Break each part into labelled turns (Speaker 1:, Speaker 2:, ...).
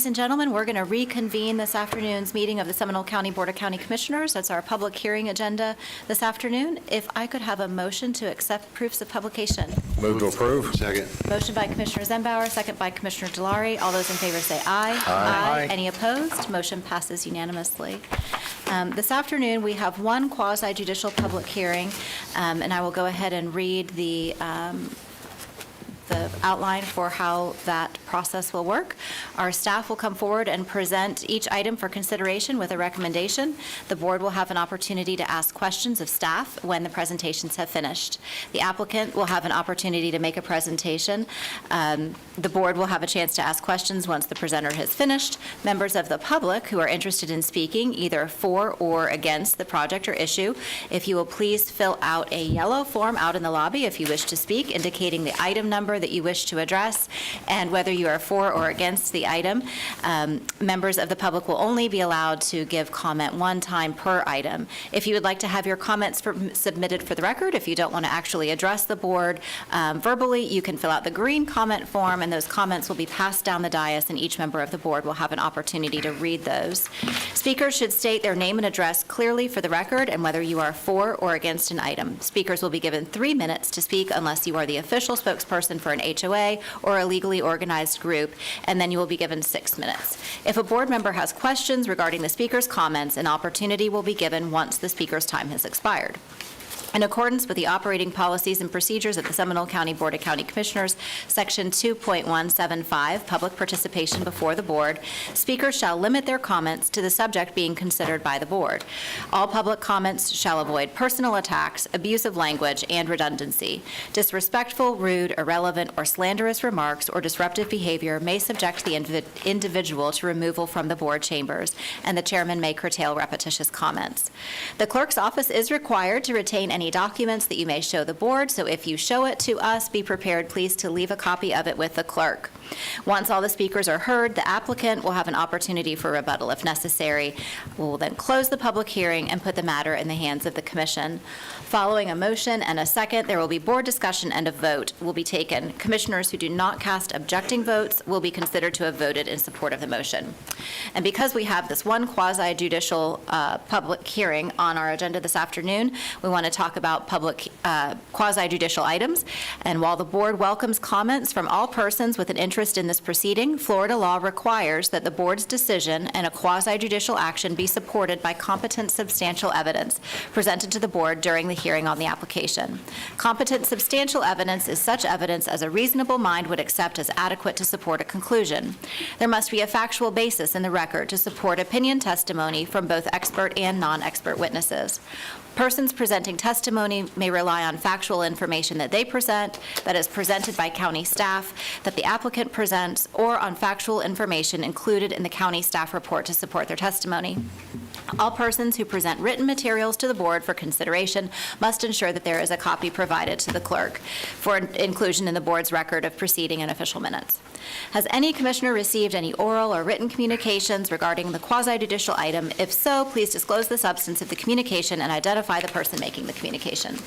Speaker 1: Ladies and gentlemen, we're going to reconvene this afternoon's meeting of the Seminole County Board of County Commissioners. That's our public hearing agenda this afternoon. If I could have a motion to accept proofs of publication.
Speaker 2: Move to approve.
Speaker 3: Second.
Speaker 1: Motion by Commissioner Zembauer, second by Commissioner Delary. All those in favor say aye.
Speaker 2: Aye.
Speaker 1: Any opposed? Motion passes unanimously. This afternoon, we have one quasi-judicial public hearing, and I will go ahead and read the outline for how that process will work. Our staff will come forward and present each item for consideration with a recommendation. The board will have an opportunity to ask questions of staff when the presentations have finished. The applicant will have an opportunity to make a presentation. The board will have a chance to ask questions once the presenter has finished. Members of the public who are interested in speaking either for or against the project or issue, if you will please fill out a yellow form out in the lobby if you wish to speak, indicating the item number that you wish to address and whether you are for or against the item. Members of the public will only be allowed to give comment one time per item. If you would like to have your comments submitted for the record, if you don't want to actually address the board verbally, you can fill out the green comment form, and those comments will be passed down the dais, and each member of the board will have an opportunity to read those. Speakers should state their name and address clearly for the record and whether you are for or against an item. Speakers will be given 3 minutes to speak unless you are the official spokesperson for an HOA or a legally organized group, and then you will be given 6 minutes. If a board member has questions regarding the speaker's comments, an opportunity will be given once the speaker's time has expired. In accordance with the operating policies and procedures of the Seminole County Board of County Commissioners, Section 2.175, Public Participation Before the Board, speakers shall limit their comments to the subject being considered by the board. All public comments shall avoid personal attacks, abusive language, and redundancy. Disrespectful, rude, irrelevant, or slanderous remarks or disruptive behavior may subject the individual to removal from the board chambers, and the chairman may curtail repetitious comments. The clerk's office is required to retain any documents that you may show the board, so if you show it to us, be prepared, please, to leave a copy of it with the clerk. Once all the speakers are heard, the applicant will have an opportunity for rebuttal if necessary. We will then close the public hearing and put the matter in the hands of the commission. Following a motion and a second, there will be board discussion and a vote will be taken. Commissioners who do not cast objecting votes will be considered to have voted in support of the motion. And because we have this one quasi-judicial public hearing on our agenda this afternoon, we want to talk about public quasi-judicial items. And while the board welcomes comments from all persons with an interest in this proceeding, Florida law requires that the board's decision and a quasi-judicial action be supported by competent substantial evidence presented to the board during the hearing on the application. Competent substantial evidence is such evidence as a reasonable mind would accept as adequate to support a conclusion. There must be a factual basis in the record to support opinion testimony from both expert and non-expert witnesses. Persons presenting testimony may rely on factual information that they present, that is presented by county staff, that the applicant presents, or on factual information included in the county staff report to support their testimony. All persons who present written materials to the board for consideration must ensure that there is a copy provided to the clerk for inclusion in the board's record of proceeding and official minutes. Has any commissioner received any oral or written communications regarding the quasi-judicial item? If so, please disclose the substance of the communication and identify the person making the communication.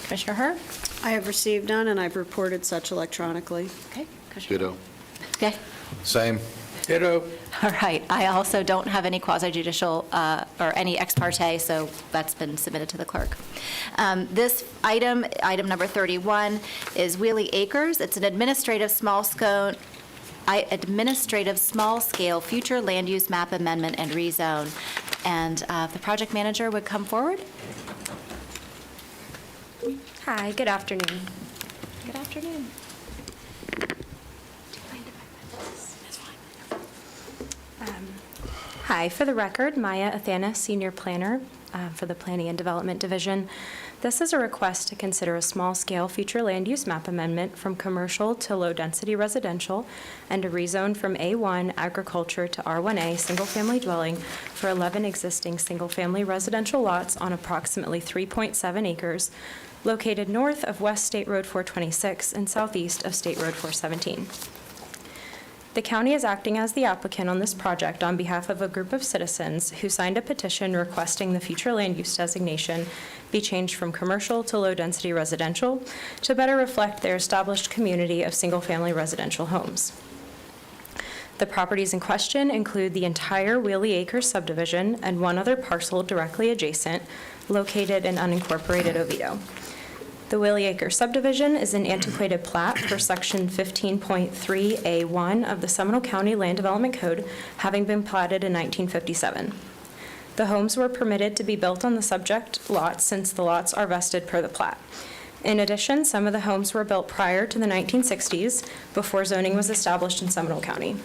Speaker 1: Commissioner Herr?
Speaker 4: I have received none, and I've reported such electronically.
Speaker 1: Okay. Commissioner.
Speaker 3: Ditto.
Speaker 1: Okay.
Speaker 2: Same.
Speaker 3: Ditto.
Speaker 1: All right. I also don't have any quasi-judicial or any ex parte, so that's been submitted to the clerk. This item number 31, is Wheelie Acres. It's an administrative small-scale future land use map amendment and rezone. And if the project manager would come forward.
Speaker 5: Hi, good afternoon.
Speaker 1: Good afternoon.
Speaker 5: Hi, for the record, Maya Athana, Senior Planner for the Planning and Development Division. This is a request to consider a small-scale future land use map amendment from commercial to low-density residential and a rezone from A1 agriculture to R1A single-family dwelling for 11 existing single-family residential lots on approximately 3.7 acres located north of West State Road 426 and southeast of State Road 417. The county is acting as the applicant on this project on behalf of a group of citizens who signed a petition requesting the future land use designation be changed from commercial to low-density residential to better reflect their established community of single-family residential homes. The properties in question include the entire Wheelie Acres subdivision and one other parcel directly adjacent, located in unincorporated Oviedo. The Wheelie Acres subdivision is an antiquated plat for Section 15.3A1 of the Seminole County Land Development Code, having been platted in 1957. The homes were permitted to be built on the subject lots since the lots are vested per the plat. In addition, some of the homes were built prior to the 1960s, before zoning was established in Seminole County.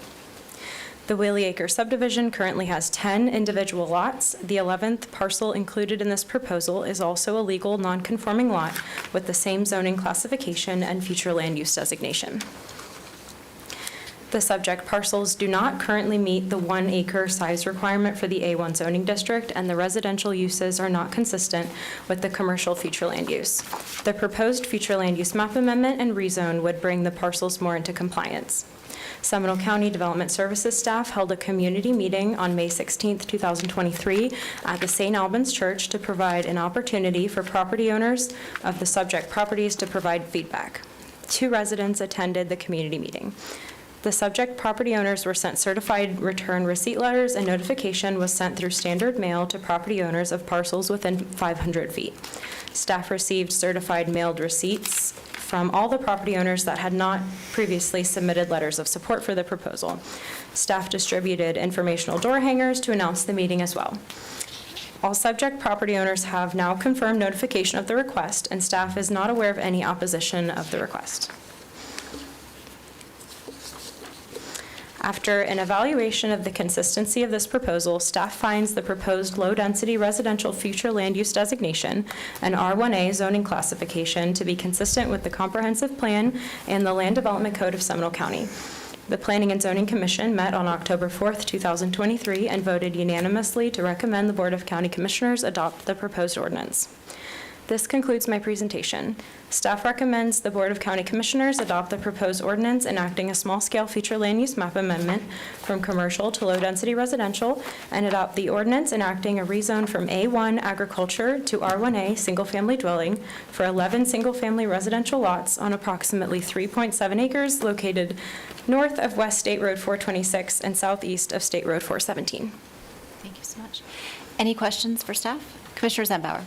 Speaker 5: The Wheelie Acres subdivision currently has 10 individual lots. The 11th parcel included in this proposal is also a legal non-conforming lot with the same zoning classification and future land use designation. The subject parcels do not currently meet the 1 acre size requirement for the A1 zoning district, and the residential uses are not consistent with the commercial future land use. The proposed future land use map amendment and rezone would bring the parcels more into compliance. Seminole County Development Services staff held a community meeting on May 16, 2023 at the St. Albans Church to provide an opportunity for property owners of the subject properties to provide feedback. 2 residents attended the community meeting. The subject property owners were sent certified return receipt letters, and notification was sent through standard mail to property owners of parcels within 500 feet. Staff received certified mailed receipts from all the property owners that had not previously submitted letters of support for the proposal. Staff distributed informational door hangers to announce the meeting as well. All subject property owners have now confirmed notification of the request, and staff is not aware of any opposition of the request. After an evaluation of the consistency of this proposal, staff finds the proposed low-density residential future land use designation and R1A zoning classification to be consistent with the comprehensive plan and the Land Development Code of Seminole County. The Planning and Zoning Commission met on October 4th, 2023, and voted unanimously to recommend the Board of County Commissioners adopt the proposed ordinance. This concludes my presentation. Staff recommends the Board of County Commissioners adopt the proposed ordinance enacting a small-scale future land use map amendment from commercial to low-density residential, and adopt the ordinance enacting a rezone from A1 agriculture to R1A single-family dwelling for 11 single-family residential lots on approximately 3.7 acres located north of West State Road 426 and southeast of State Road 417.
Speaker 1: Thank you so much. Any questions for staff? Commissioner Zembauer.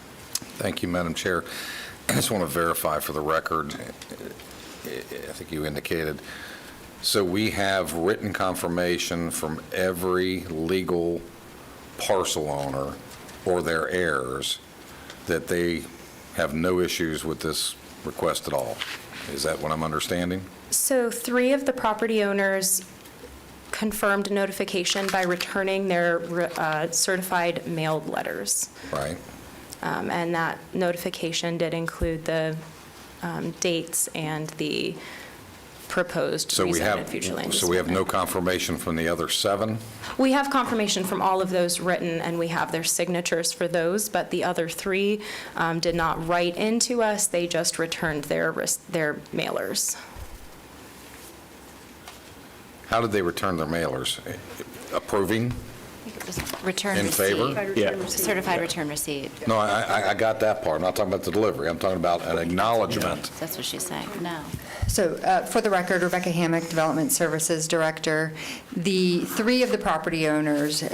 Speaker 2: Thank you, Madam Chair. I just want to verify for the record, I think you indicated, so we have written confirmation from every legal parcel owner or their heirs that they have no issues with this request at all. Is that what I'm understanding?
Speaker 5: So 3 of the property owners confirmed notification by returning their certified mailed letters.
Speaker 2: Right.
Speaker 5: And that notification did include the dates and the proposed rezone and future land use.
Speaker 2: So we have no confirmation from the other 7?
Speaker 5: We have confirmation from all of those written, and we have their signatures for those, but the other 3 did not write into us. They just returned their mailers.
Speaker 2: How did they return their mailers? Approving?
Speaker 1: Return
Speaker 2: In
Speaker 1: receipt.
Speaker 2: favor?
Speaker 1: Certified return receipt.
Speaker 2: No, I got that part. I'm not talking about the delivery. I'm talking about an acknowledgement.
Speaker 1: That's what she's saying. No.
Speaker 3: So for the record, Rebecca Hammock, Development Services Director. The 3 of the property owners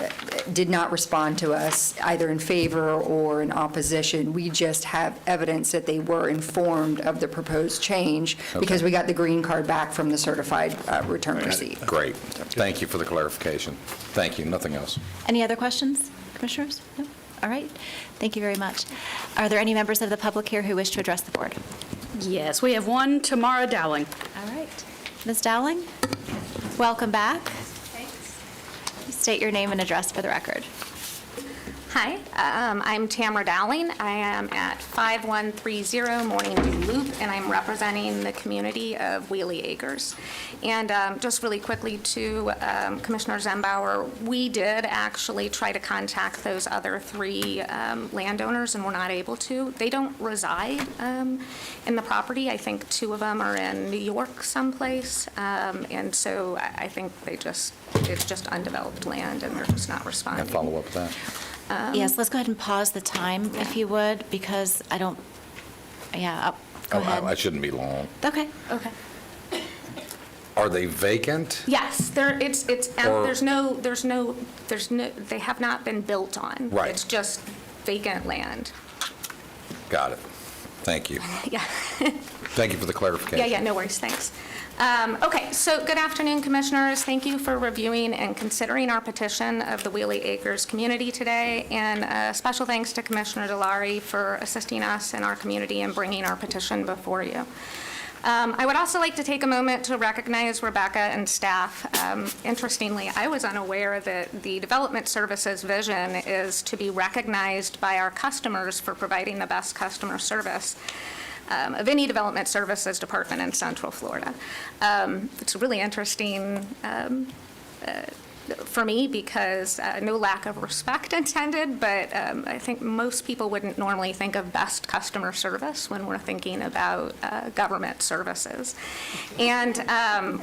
Speaker 3: did not respond to us either in favor or in opposition. We just have evidence that they were informed of the proposed change because we got the green card back from the certified return receipt.
Speaker 2: Great. Thank you for the clarification. Thank you. Nothing else.
Speaker 1: Any other questions, Commissioners? No? All right. Thank you very much. Are there any members of the public here who wish to address the board?
Speaker 6: Yes, we have one, Tamara Dowling.
Speaker 1: All right. Ms. Dowling, welcome back.
Speaker 7: Thanks.
Speaker 1: State your name and address for the record.
Speaker 7: Hi, I'm Tamara Dowling. I am at 5130 Morning View Loop, and I'm representing the community of Wheelie Acres. And just really quickly to Commissioner Zembauer, we did actually try to contact those other 3 landowners, and we're not able to. They don't reside in the property. I think 2 of them are in New York someplace, and so I think it's just undeveloped land, and they're just not responding.
Speaker 2: And follow up with that.
Speaker 1: Yes, let's go ahead and pause the time, if you would, because I don't, go ahead.
Speaker 2: I shouldn't be long.
Speaker 1: Okay.
Speaker 2: Are they vacant?
Speaker 7: Yes,
Speaker 2: Or-
Speaker 7: they have not been built on.
Speaker 2: Right.
Speaker 7: It's just vacant land.
Speaker 2: Got it. Thank you.
Speaker 7: Yeah.
Speaker 2: Thank you for the clarification.
Speaker 7: Yeah, no worries, thanks. Okay, so good afternoon, Commissioners. Thank you for reviewing and considering our petition of the Wheelie Acres community today, and special thanks to Commissioner Delary for assisting us in our community and bringing our petition before you. I would also like to take a moment to recognize Rebecca and staff. Interestingly, I was unaware that the Development Services vision is to be recognized by our customers for providing the best customer service of any development services department in Central Florida. It's really interesting for me because no lack of respect intended, but I think most people wouldn't normally think of best customer service when we're thinking about government services. And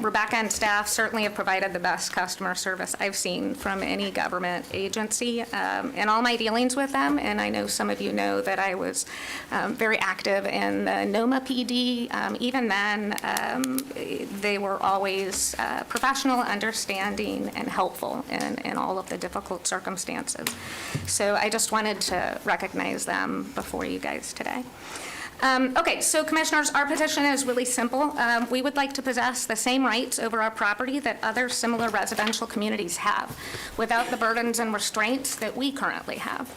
Speaker 7: Rebecca and staff certainly have provided the best customer service I've seen from any government agency in all my dealings with them. And I know some of you know that I was very active in the NOMA PD. Even then, they were always professional, understanding, and helpful in all of the difficult circumstances. So I just wanted to recognize them before you guys today. Okay, so Commissioners, our petition is really simple. We would like to possess the same rights over our property that other similar residential communities have, without the burdens and restraints that we currently have.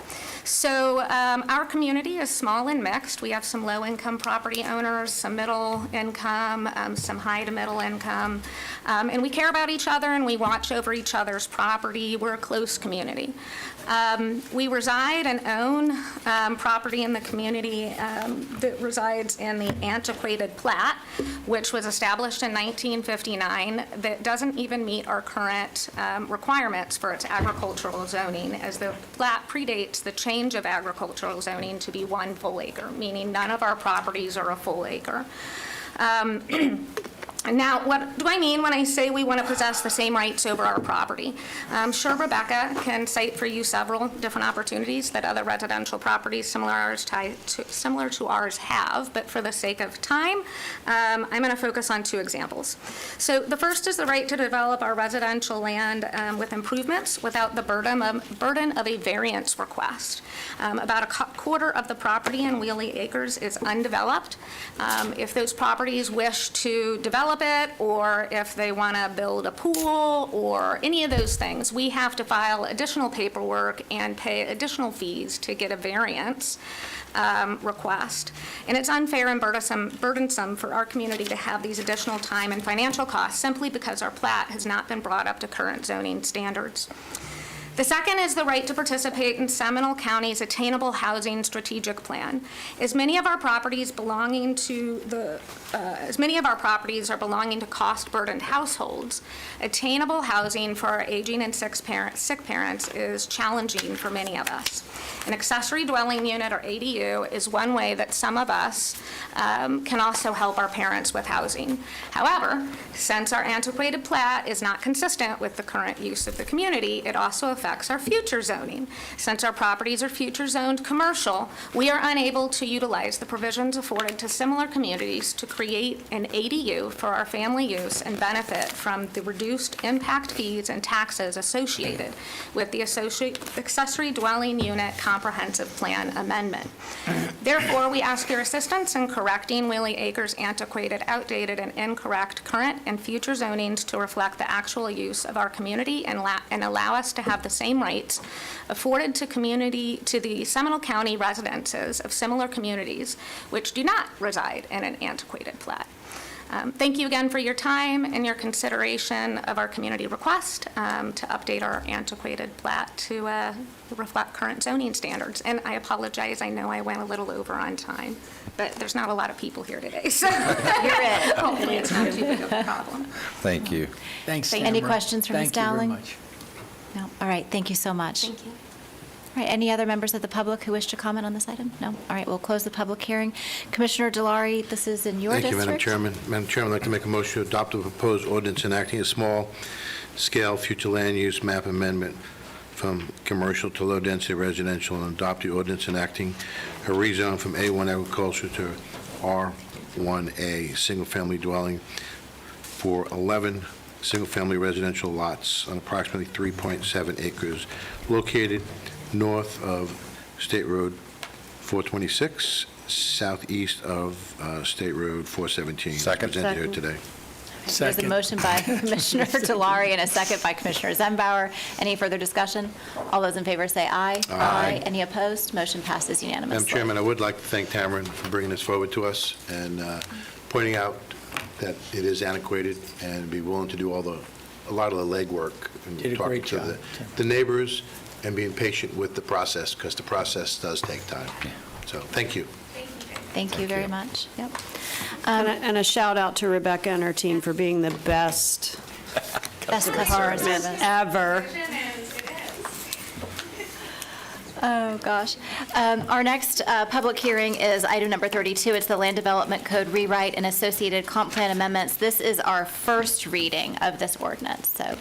Speaker 7: So our community is small and mixed. We have some low-income property owners, some middle income, some high to middle income, and we care about each other and we watch over each other's property. We're a close community. We reside and own property in the community that resides in the antiquated plat, which was established in 1959, that doesn't even meet our current requirements for its agricultural zoning, as the plat predates the change of agricultural zoning to be 1 full acre, meaning none of our properties are a full acre. Now, what do I mean when I say we want to possess the same rights over our property? I'm sure Rebecca can cite for you several different opportunities that other residential properties similar to ours have, but for the sake of time, I'm going to focus on 2 examples. So the first is the right to develop our residential land with improvements without the burden of a variance request. About a quarter of the property in Wheelie Acres is undeveloped. If those properties wish to develop it, or if they want to build a pool or any of those things, we have to file additional paperwork and pay additional fees to get a variance request. And it's unfair and burdensome for our community to have these additional time and financial costs simply because our plat has not been brought up to current zoning standards. The second is the right to participate in Seminole County's Attainable Housing Strategic Plan. As many of our properties are belonging to cost-burdened households, attainable housing for our aging and sick parents is challenging for many of us. An accessory dwelling unit, or ADU, is one way that some of us can also help our parents with housing. However, since our antiquated plat is not consistent with the current use of the community, it also affects our future zoning. Since our properties are future zoned commercial, we are unable to utilize the provisions afforded to similar communities to create an ADU for our family use and benefit from the reduced impact fees and taxes associated with the accessory dwelling unit comprehensive plan amendment. Therefore, we ask your assistance in correcting Wheelie Acres' antiquated, outdated, and incorrect current and future zonings to reflect the actual use of our community and allow us to have the same rights afforded to the Seminole County residences of similar communities which do not reside in an antiquated plat. Thank you again for your time and your consideration of our community request to update our antiquated plat to reflect current zoning standards. And I apologize, I know I went a little over on time, but there's not a lot of people here today, so hopefully it's not too big of a problem.
Speaker 2: Thank you.
Speaker 8: Thanks,
Speaker 1: Any
Speaker 8: Tamara.
Speaker 1: questions for Ms.
Speaker 8: Thank you very
Speaker 1: Dowling?
Speaker 8: much.
Speaker 1: No? All right, thank you so much.
Speaker 7: Thank you.
Speaker 1: All right, any other members of the public who wish to comment on this item? No? All right, we'll close the public hearing. Commissioner Delary, this is in your district.
Speaker 9: Thank you, Madam Chairman. Madam Chairman, I'd like to make a motion to adopt the proposed ordinance enacting a small-scale future land use map amendment from commercial to low-density residential and adopt the ordinance enacting a rezone from A1 agriculture to R1A, single-family dwelling for 11 single-family residential lots on approximately 3.7 acres located north of State Road 426, southeast of State Road 417.
Speaker 2: Second.
Speaker 9: Presented here today.
Speaker 1: There's a motion by Commissioner Delary and a second by Commissioner Zembauer. Any further discussion? All those in favor say aye.
Speaker 9: Aye.
Speaker 1: Any opposed? Motion passes unanimously.
Speaker 9: Madam Chairman, I would like to thank Tamara for bringing this forward to us and pointing out that it is antiquated and be willing to do a lot of the legwork. And
Speaker 8: Did a
Speaker 9: talking
Speaker 8: great
Speaker 9: to
Speaker 8: job.
Speaker 9: the neighbors and being patient with the process, because the process does take time. So, thank you.
Speaker 1: Thank you very much. Yep.
Speaker 4: And a shout out to Rebecca and her team for being the best
Speaker 1: Best customer
Speaker 4: department
Speaker 1: service.
Speaker 4: ever.
Speaker 1: Oh, gosh. Our next public hearing is item number 32. It's the Land Development Code rewrite and associated comp plan amendments. This is our first reading of this ordinance. So,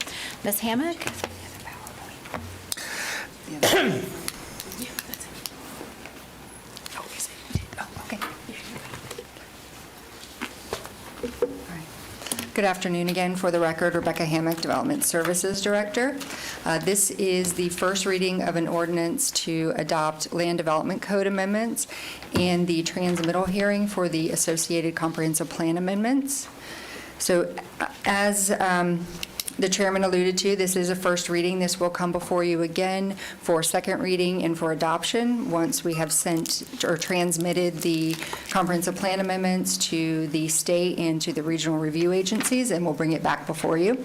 Speaker 1: Ms. Hammock?
Speaker 3: Good afternoon again. For the record, Rebecca Hammock, Development Services Director. This is the first reading of an ordinance to adopt Land Development Code amendments and the transmittal hearing for the associated comprehensive plan amendments. So as the chairman alluded to, this is a first reading. This will come before you again for second reading and for adoption once we have sent or transmitted the comprehensive plan amendments to the state and to the regional review agencies, and we'll bring it back before you.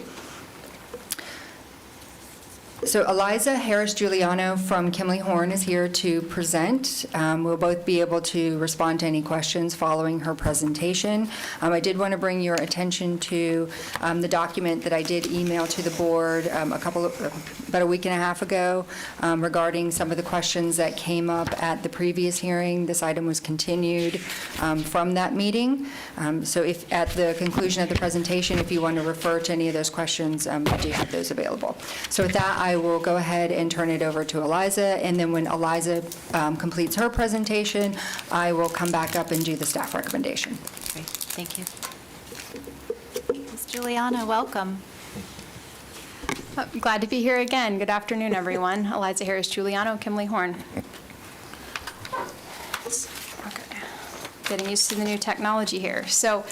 Speaker 3: So Eliza Harris-Giuliano from Kimley Horn is here to present. We'll both be able to respond to any questions following her presentation. I did want to bring your attention to the document that I did email to the board about a week and a half ago regarding some of the questions that came up at the previous hearing. This item was continued from that meeting. So if at the conclusion of the presentation, if you want to refer to any of those questions, I do have those available. So with that, I will go ahead and turn it over to Eliza, and then when Eliza completes her presentation, I will come back up and do the staff recommendation.
Speaker 1: Great. Thank you. Ms. Giuliano, welcome.
Speaker 10: Glad to be here again. Good afternoon, everyone. Eliza Harris-Giuliano, Kimley Horn. Okay. Getting used to the new technology here. So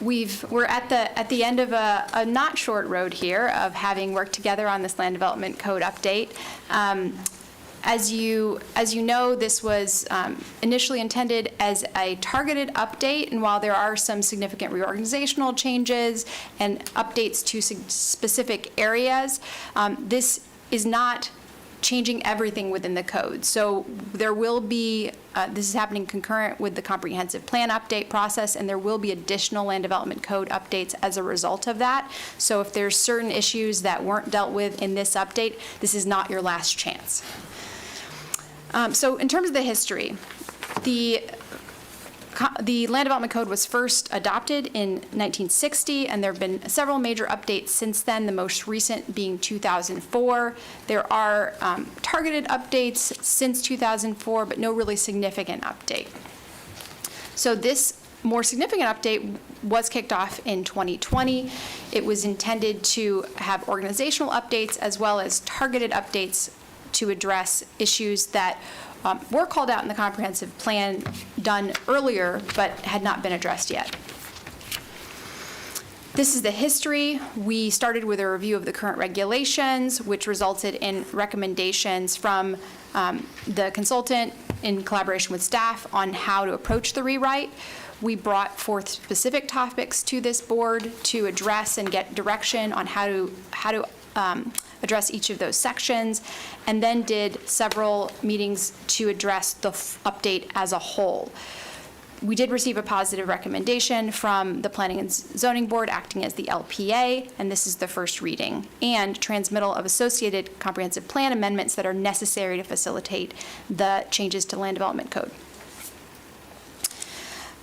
Speaker 10: we're at the end of a not short road here of having worked together on this Land Development Code update. As you know, this was initially intended as a targeted update, and while there are some significant reorganizational changes and updates to specific areas, this is not changing everything within the code. So there will be, this is happening concurrent with the comprehensive plan update process, and there will be additional land development code updates as a result of that. So if there's certain issues that weren't dealt with in this update, this is not your last chance. So in terms of the history, the Land Development Code was first adopted in 1960, and there have been several major updates since then, the most recent being 2004. There are targeted updates since 2004, but no really significant update. So this more significant update was kicked off in 2020. It was intended to have organizational updates as well as targeted updates to address issues that were called out in the comprehensive plan done earlier but had not been addressed yet. This is the history. We started with a review of the current regulations, which resulted in recommendations from the consultant in collaboration with staff on how to approach the rewrite. We brought forth specific topics to this board to address and get direction on how to address each of those sections, and then did several meetings to address the update as a whole. We did receive a positive recommendation from the Planning and Zoning Board acting as the LPA, and this is the first reading, and transmittal of associated comprehensive plan amendments that are necessary to facilitate the changes to Land Development Code.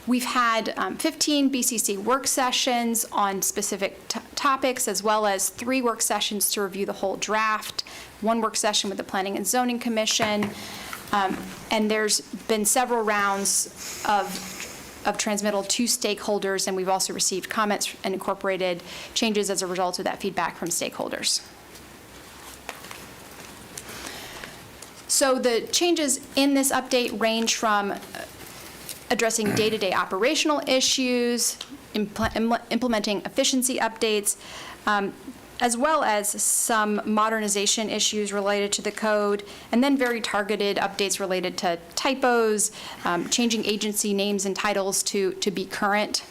Speaker 10: We've had 15 BCC work sessions on specific topics, as well as 3 work sessions to review the whole draft, 1 work session with the Planning and Zoning Commission, and there's been several rounds of of transmittal to stakeholders, and we've also received comments and incorporated changes as a result of that feedback from stakeholders. So the changes in this update range from addressing day-to-day operational issues, implementing efficiency updates, as well as some modernization issues related to the code, and then very targeted updates related to typos, changing agency names and titles to be current.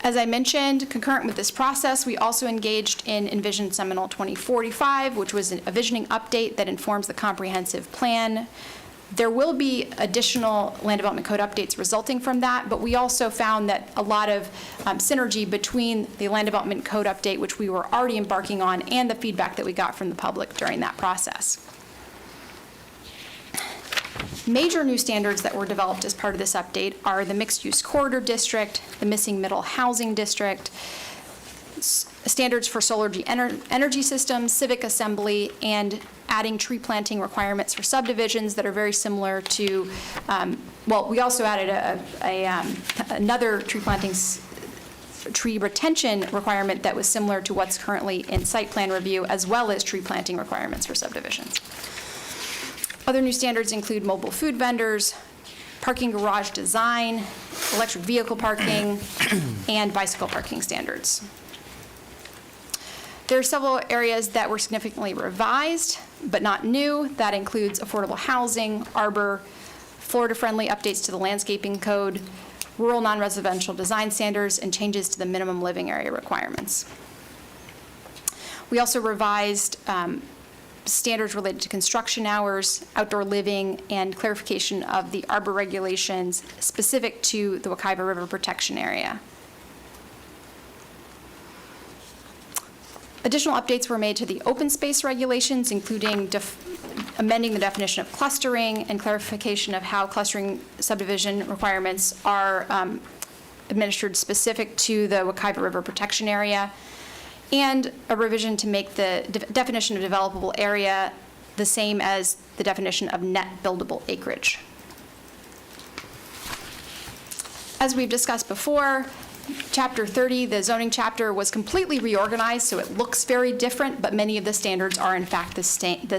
Speaker 10: As I mentioned, concurrent with this process, we also engaged in Envision Seminole 2045, which was a visioning update that informs the comprehensive plan. There will be additional land development code updates resulting from that, but we also found that a lot of synergy between the land development code update, which we were already embarking on, and the feedback that we got from the public during that process. Major new standards that were developed as part of this update are the mixed-use corridor district, the missing middle housing district, standards for solar energy systems, civic assembly, and adding tree planting requirements for subdivisions that are very similar to, well, we also added another tree retention requirement that was similar to what's currently in site plan review, as well as tree planting requirements for subdivisions. Other new standards include mobile food vendors, parking garage design, electric vehicle parking, and bicycle parking standards. There are several areas that were significantly revised, but not new. That includes affordable housing, arbor, Florida-friendly updates to the landscaping code, rural non-residential design standards, and changes to the minimum living area requirements. We also revised standards related to construction hours, outdoor living, and clarification of the arbor regulations specific to the Wekiva River Protection Area. Additional updates were made to the open space regulations, including amending the definition of clustering and clarification of how clustering subdivision requirements are administered specific to the Wekiva River Protection Area, and a revision to make the definition of developable area the same as the definition of net buildable acreage. As we've discussed before, Chapter 30, the zoning chapter, was completely reorganized, so it looks very different, but many of the standards are in fact the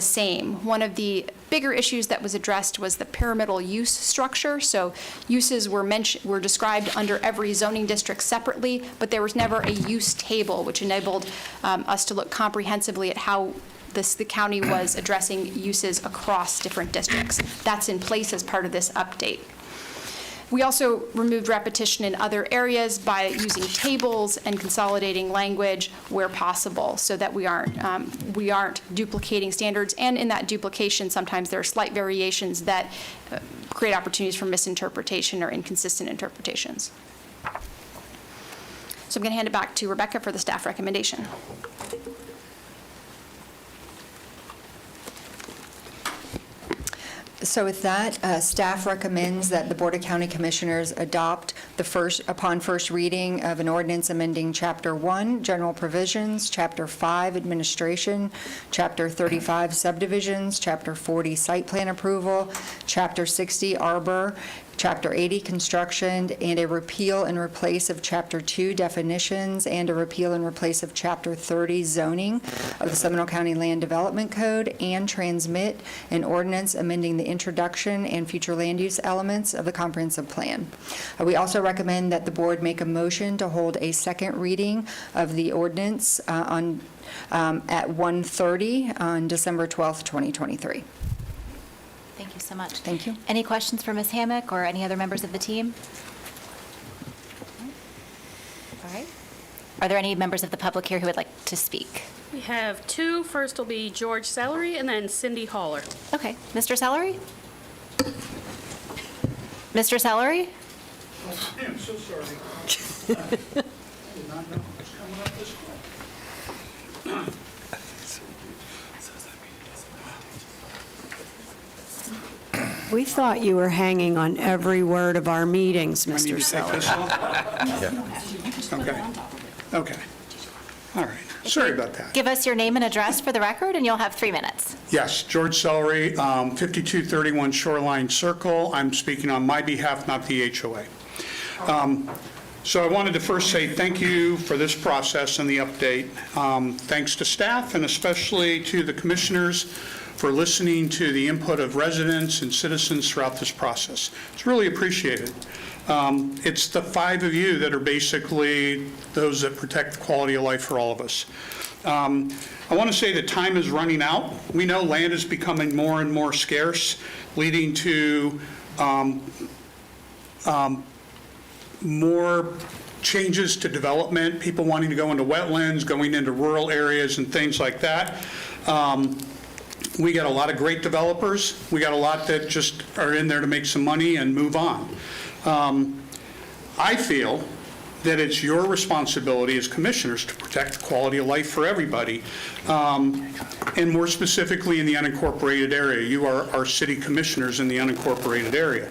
Speaker 10: same. One of the bigger issues that was addressed was the pyramidal use structure. So uses were described under every zoning district separately, but there was never a use table, which enabled us to look comprehensively at how the county was addressing uses across different districts. That's in place as part of this update. We also removed repetition in other areas by using tables and consolidating language where possible, so that we aren't duplicating standards. And in that duplication, sometimes there are slight variations that create opportunities for misinterpretation or inconsistent interpretations. So I'm going to hand it back to Rebecca for the staff recommendation.
Speaker 3: So with that, staff recommends that the Board of County Commissioners adopt upon first reading of an ordinance amending Chapter 1, General Provisions, Chapter 5, Administration, Chapter 35, Subdivisions, Chapter 40, Site Plan Approval, Chapter 60, Arbor, Chapter 80, Construction, and a repeal and replace of Chapter 2, Definitions, and a repeal and replace of Chapter 30, Zoning of the Seminole County Land Development Code, and transmit an ordinance amending the introduction and future land use elements of the comprehensive plan. We also recommend that the board make a motion to hold a second reading of the ordinance at 1:30 on December 12th, 2023.
Speaker 1: Thank you so much.
Speaker 3: Thank you.
Speaker 1: Any questions for Ms. Hammock or any other members of the team? All right. Are there any members of the public here who would like to speak?
Speaker 6: We have two. First will be George Sellery and then Cindy Haller.
Speaker 1: Okay. Mr. Sellery? Mr. Sellery?
Speaker 8: I'm so sorry. I did not know it was coming up this quick.
Speaker 4: We thought you were hanging on every word of our meetings,
Speaker 8: I need
Speaker 4: Mr.
Speaker 8: to take
Speaker 4: Sellery.
Speaker 8: this off? Okay. Okay. All right. Sorry about that.
Speaker 1: Give us your name and address for the record, and you'll have 3 minutes.
Speaker 8: Yes, George Celery, 5231 Shoreline Circle. I'm speaking on my behalf, not the HOA. So I wanted to first say thank you for this process and the update. Thanks to staff and especially to the commissioners for listening to the input of residents and citizens throughout this process. It's really appreciated. It's the 5 of you that are basically those that protect the quality of life for all of us. I want to say that time is running out. We know land is becoming more and more scarce, leading to more changes to development, people wanting to go into wetlands, going into rural areas and things like that. We got a lot of great developers. We got a lot that just are in there to make some money and move on. I feel that it's your responsibility as commissioners to protect the quality of life for everybody, and more specifically in the unincorporated area. You are our city commissioners in the unincorporated area.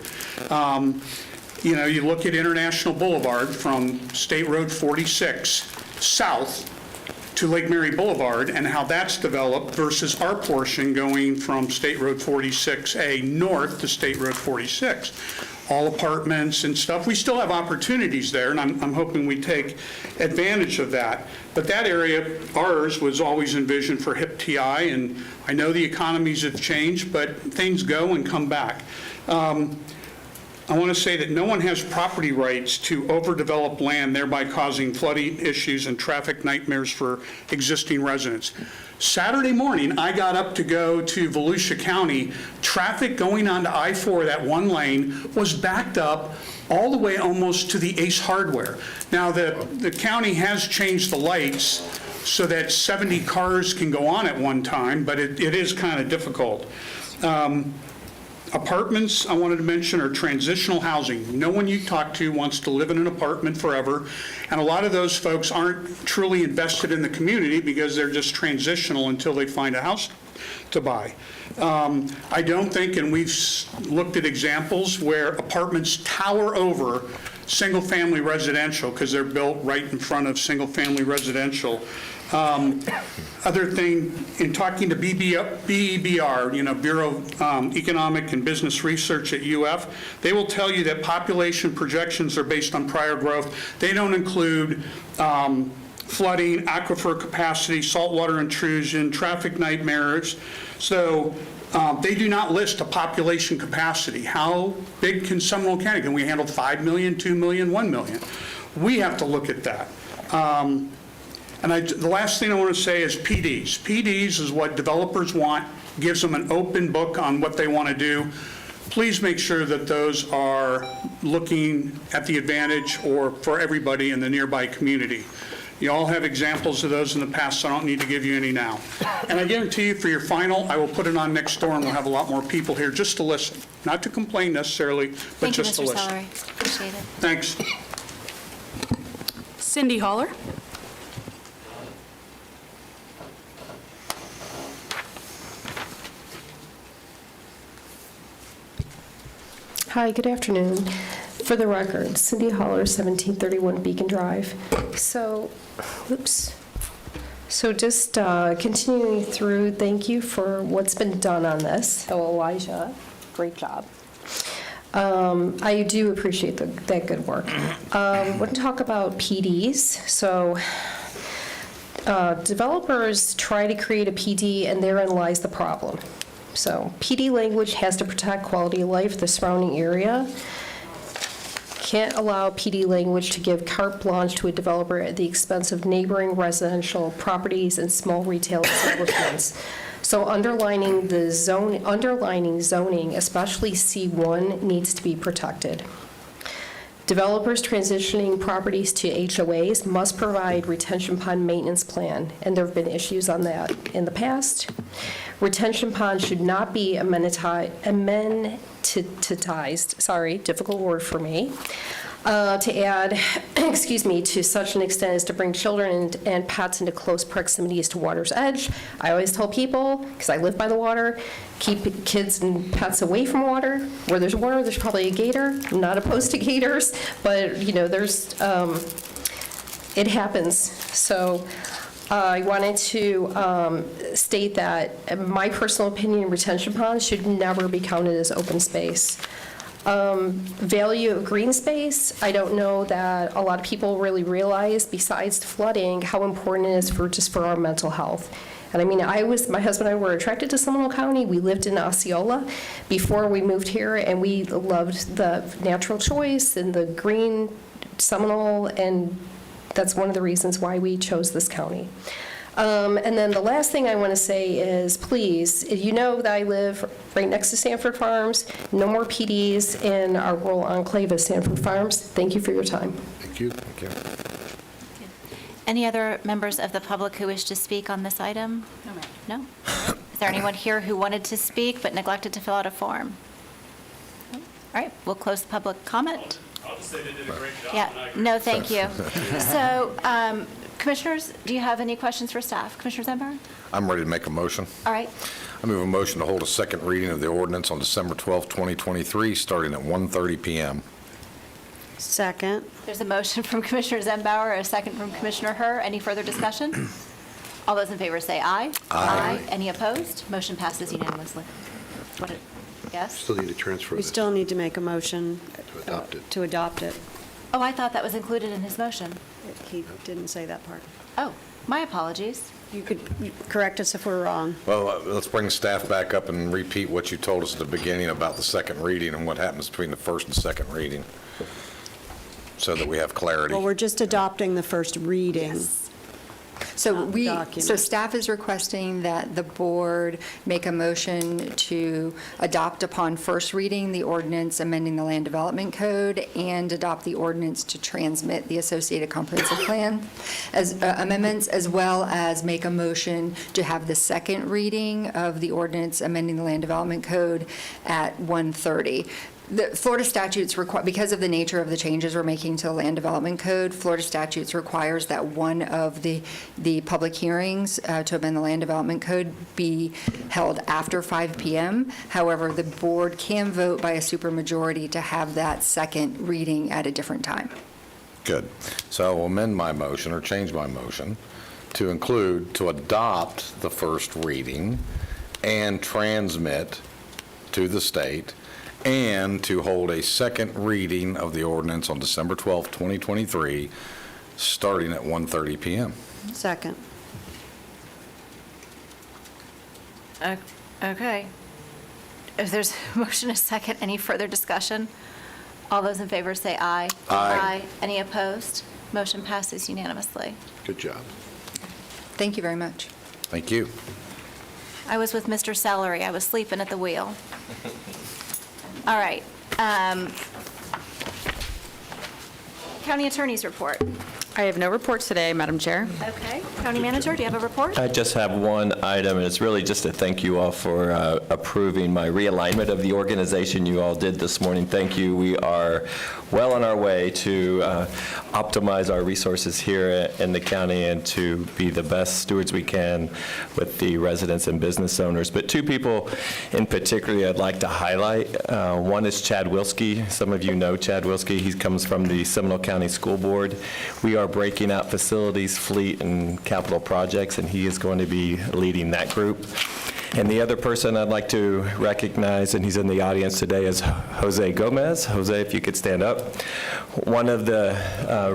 Speaker 8: You know, you look at International Boulevard from State Road 46 south to Lake Mary Boulevard and how that's developed versus our portion going from State Road 46A north to State Road 46. All apartments and stuff. We still have opportunities there, and I'm hoping we take advantage of that. But that area, ours, was always envisioned for HIP TI, and I know the economies have changed, but things go and come back. I want to say that no one has property rights to overdevelop land, thereby causing flooding issues and traffic nightmares for existing residents. Saturday morning, I got up to go to Volusia County. Traffic going onto I-4, that one lane, was backed up all the way almost to the Ace Hardware. Now, the county has changed the lights so that 70 cars can go on at one time, but it is kind of difficult. Apartments, I wanted to mention, are transitional housing. No one you talk to wants to live in an apartment forever, and a lot of those folks aren't truly invested in the community because they're just transitional until they find a house to buy. I don't think, and we've looked at examples where apartments tower over single-family residential because they're built right in front of single-family residential. Other thing, in talking to BEBR, you know, Bureau of Economic and Business Research at UF, they will tell you that population projections are based on prior growth. They don't include flooding, aquifer capacity, saltwater intrusion, traffic nightmares. So they do not list a population capacity. How big can Seminole County? Can we handle 5 million, 2 million, 1 million? We have to look at that. And the last thing I want to say is PDs. PDs is what developers want, gives them an open book on what they want to do. Please make sure that those are looking at the advantage or for everybody in the nearby community. You all have examples of those in the past, so I don't need to give you any now. And I guarantee you for your final, I will put it on next door and we'll have a lot more people here just to listen. Not to complain necessarily, but just to listen.
Speaker 1: Thank you, Mr. Celery. Appreciate it.
Speaker 8: Thanks.
Speaker 6: Cindy Holler.
Speaker 11: Hi, good afternoon. For the record, Cindy Holler, 1731 Beacon Drive. So just continuing through, thank you for what's been done on this. So Elijah, great job. I do appreciate that good work. I want to talk about PDs. So developers try to create a PD, and therein lies the problem. So PD language has to protect quality of life, the surrounding area. Can't allow PD language to give carte blanche to a developer at the expense of neighboring residential properties and small retail establishments. So underlining zoning, especially C1, needs to be protected. Developers transitioning properties to HOAs must provide retention pond maintenance plan, and there have been issues on that in the past. Retention ponds should not be amenitized, difficult word for me, to add, to such an extent as to bring children and pets into close proximity as to water's edge. I always tell people, because I live by the water, keep kids and pets away from water. Where there's water, there's probably a gator. I'm not opposed to gators, but, you know, it happens. So I wanted to state that, in my personal opinion, retention ponds should never be counted as open space. Value of green space, I don't know that a lot of people really realize, besides flooding, how important it is for our mental health. And I mean, my husband and I were attracted to Seminole County. We lived in Osceola before we moved here, and we loved the natural choice and the green Seminole, and that's one of the reasons why we chose this county. And then the last thing I want to say is, please, you know that I live right next to Sanford Farms. No more PDs in our rural enclave of Sanford Farms. Thank you for your time.
Speaker 9: Thank you.
Speaker 2: Thank you.
Speaker 1: Any other members of the public who wish to speak on this item? No? Is there anyone here who wanted to speak but neglected to fill out a form? No? All right, we'll close the public comment.
Speaker 12: I'll just say they did a great job.
Speaker 1: Yeah, no, thank you. So, Commissioners, do you have any questions for staff? Commissioner Zember?
Speaker 2: I'm ready to make a motion.
Speaker 1: All right.
Speaker 2: I move a motion to hold a second reading of the ordinance on December 12, 2023, starting at 1:30 p.m.
Speaker 4: Second.
Speaker 1: There's a motion from Commissioner Zembauer, a second from Commissioner Herr. Any further discussion? All those in favor say aye.
Speaker 2: Aye.
Speaker 1: Any opposed? Motion passes unanimously. Yes?
Speaker 9: Still need to transfer
Speaker 4: We
Speaker 9: this
Speaker 4: still need to make a motion
Speaker 9: to adopt it.
Speaker 4: to adopt it.
Speaker 1: Oh, I thought that was included in his motion.
Speaker 4: He didn't say that part.
Speaker 1: Oh, my apologies.
Speaker 4: You could correct us if we're wrong.
Speaker 2: Well, let's bring staff back up and repeat what you told us at the beginning about the second reading and what happens between the first and second reading, so that we have clarity.
Speaker 4: Well, we're just adopting the first reading.
Speaker 3: So
Speaker 4: document.
Speaker 3: staff is requesting that the board make a motion to adopt upon first reading the ordinance amending the Land Development Code and adopt the ordinance to transmit the associated comprehensive plan as amendments, as well as make a motion to have the second reading of the ordinance amending the Land Development Code at 1:30. The Florida statutes require, because of the nature of the changes we're making to the Land Development Code, Florida statutes requires that one of the public hearings to amend the Land Development Code be held after 5 p.m. However, the board can vote by a supermajority to have that second reading at a different time.
Speaker 2: Good. So I will amend my motion or change my motion to include to adopt the first reading and transmit to the state, and to hold a second reading of the ordinance on December 12, 2023, starting at 1:30 p.m.
Speaker 4: Second.
Speaker 1: Okay. If there's a motion, a second, any further discussion? All those in favor say aye.
Speaker 2: Aye.
Speaker 1: Any opposed? Motion passes unanimously.
Speaker 9: Good job.
Speaker 3: Thank you very much.
Speaker 2: Thank you.
Speaker 1: I was with Mr. Celery. I was sleeping at the wheel. All right. County Attorney's report.
Speaker 13: I have no reports today, Madam Chair.
Speaker 1: Okay. County Manager, do you have a report?
Speaker 14: I just have one item, and it's really just to thank you all for approving my realignment of the organization you all did this morning. Thank you. We are well on our way to optimize our resources here in the county and to be the best stewards we can with the residents and business owners. But two people in particular I'd like to highlight. One is Chad Wilski. Some of you know Chad Wilski. He comes from the Seminole County School Board. We are breaking out facilities, fleet, and capital projects, and he is going to be leading that group. And the other person I'd like to recognize, and he's in the audience today, is Jose Gomez. Jose, if you could stand up. One of the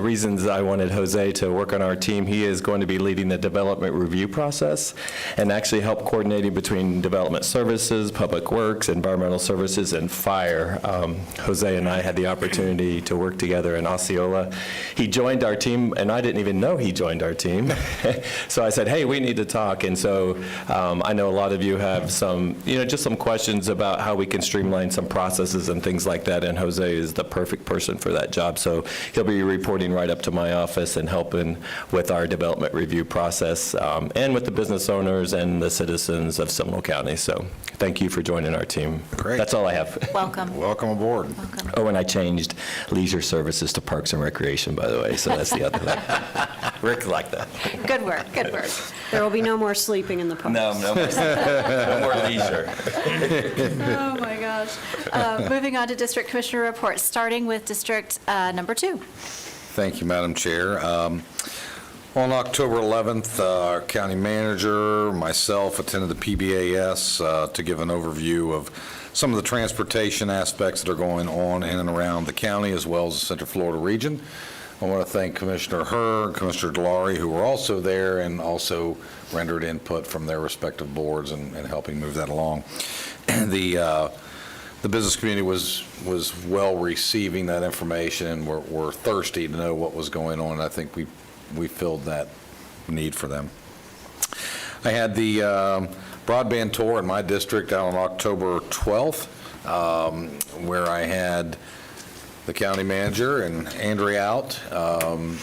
Speaker 14: reasons I wanted Jose to work on our team, he is going to be leading the development review process and actually help coordinating between development services, public works, environmental services, and fire. Jose and I had the opportunity to work together in Osceola. He joined our team, and I didn't even know he joined our team. So I said, hey, we need to talk. And so I know a lot of you have some, just some questions about how we can streamline some processes and things like that, and Jose is the perfect person for that job. So he'll be reporting right up to my office and helping with our development review process and with the business owners and the citizens of Seminole County. So thank you for joining our team.
Speaker 2: Great.
Speaker 14: That's all I have.
Speaker 1: Welcome.
Speaker 2: Welcome aboard.
Speaker 1: Welcome.
Speaker 14: Oh, and I changed leisure services to parks and recreation, by the way, so that's the other thing. Rick liked that.
Speaker 1: Good work, good work.
Speaker 4: There will be no more sleeping in the parks.
Speaker 14: No more leisure.
Speaker 1: Oh, my gosh. Moving on to District Commissioner reports, starting with District number 2.
Speaker 2: Thank you, Madam Chair. On October 11th, our county manager, myself, attended the PBAS to give an overview of some of the transportation aspects that are going on in and around the county, as well as the Central Florida region. I want to thank Commissioner Herr and Commissioner Delary, who were also there and also rendered input from their respective boards and helping move that along. The business community was well receiving that information, and were thirsty to know what was going on, and I think we filled that need for them. I had the broadband tour in my district out on October 12th, where I had the county manager and Andrea out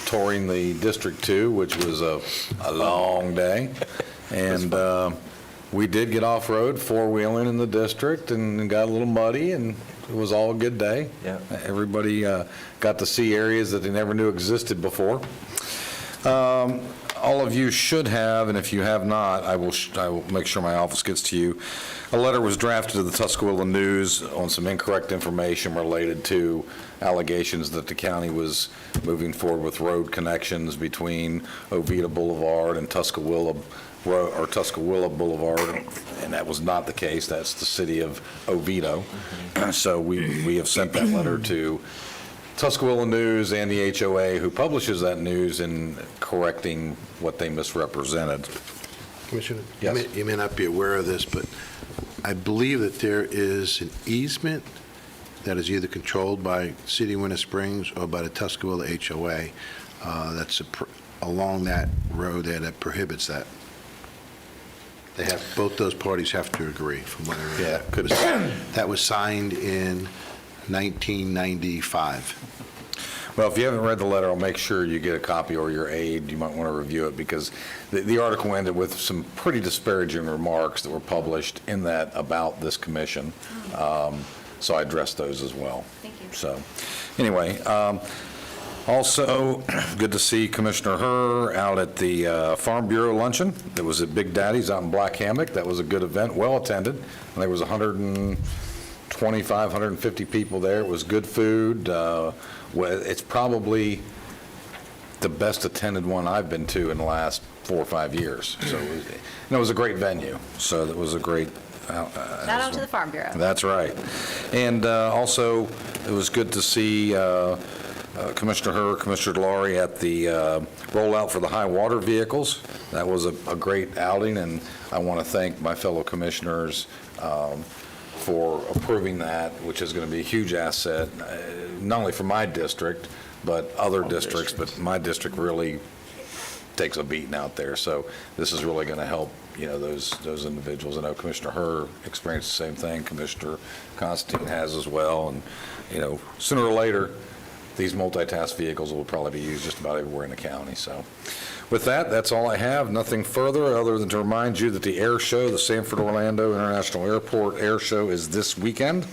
Speaker 2: touring the District 2, which was a long day. And we did get off-road, four-wheeling in the district, and got a little muddy, and it was all a good day.
Speaker 14: Yeah.
Speaker 2: Everybody got to see areas that they never knew existed before. All of you should have, and if you have not, I will make sure my office gets to you. A letter was drafted to the Tuscaloosa News on some incorrect information related to allegations that the county was moving forward with road connections between Oviedo Boulevard and Tuscaloosa Boulevard, and that was not the case. That's the city of Oviedo. So we have sent that letter to Tuscaloosa News and the HOA, who publishes that news, in correcting what they misrepresented.
Speaker 9: Commissioner,
Speaker 2: Yes.
Speaker 9: you may not be aware of this, but I believe that there is an easement that is either controlled by City of Winter Springs or by the Tuscaloosa HOA that's along that road there that prohibits that. They have, both those parties have to agree, from what I read.
Speaker 2: Yeah, could be.
Speaker 9: That was signed in 1995.
Speaker 2: Well, if you haven't read the letter, I'll make sure you get a copy, or your aide, you might want to review it, because the article ended with some pretty disparaging remarks that were published in that about this commission. So I addressed those as well.
Speaker 1: Thank you.
Speaker 2: So, anyway, also, good to see Commissioner Herr out at the Farm Bureau luncheon. That was at Big Daddy's out in Black Hammock. That was a good event, well attended. There was 125, 150 people there. It was good food. It's probably the best attended one I've been to in the last 4 or 5 years. So it was a great venue. So that was a great.
Speaker 1: Shout out to the Farm Bureau.
Speaker 2: That's right. And also, it was good to see Commissioner Herr, Commissioner Delary at the rollout for the high water vehicles. That was a great outing, and I want to thank my fellow commissioners for approving that, which is going to be a huge asset, not only for my district, but other districts, but my district really takes a beating out there. So this is really going to help, those individuals. I know Commissioner Herr experienced the same thing. Commissioner Constantine has as well. And, sooner or later, these multitask vehicles will probably be used just about everywhere in the county. So with that, that's all I have. Nothing further other than to remind you that the air show, the Sanford Orlando International Airport Air Show, is this weekend,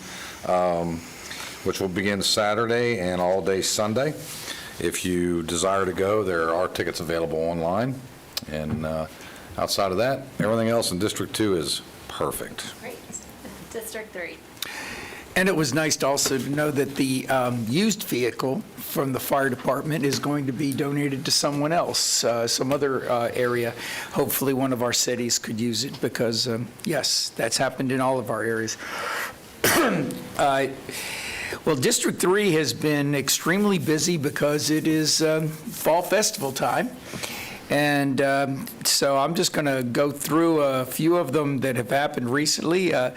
Speaker 2: which will begin Saturday and all day Sunday. If you desire to go, there are tickets available online. And outside of that, everything else in District 2 is perfect.
Speaker 1: Great. District 3.
Speaker 12: And it was nice to also know that the used vehicle from the fire department is going to be donated to someone else, some other area. Hopefully one of our cities could use it, because, yes, that's happened in all of our areas. Well, District 3 has been extremely busy because it is fall festival time. And so I'm just going to go through a few of them that have happened recently. A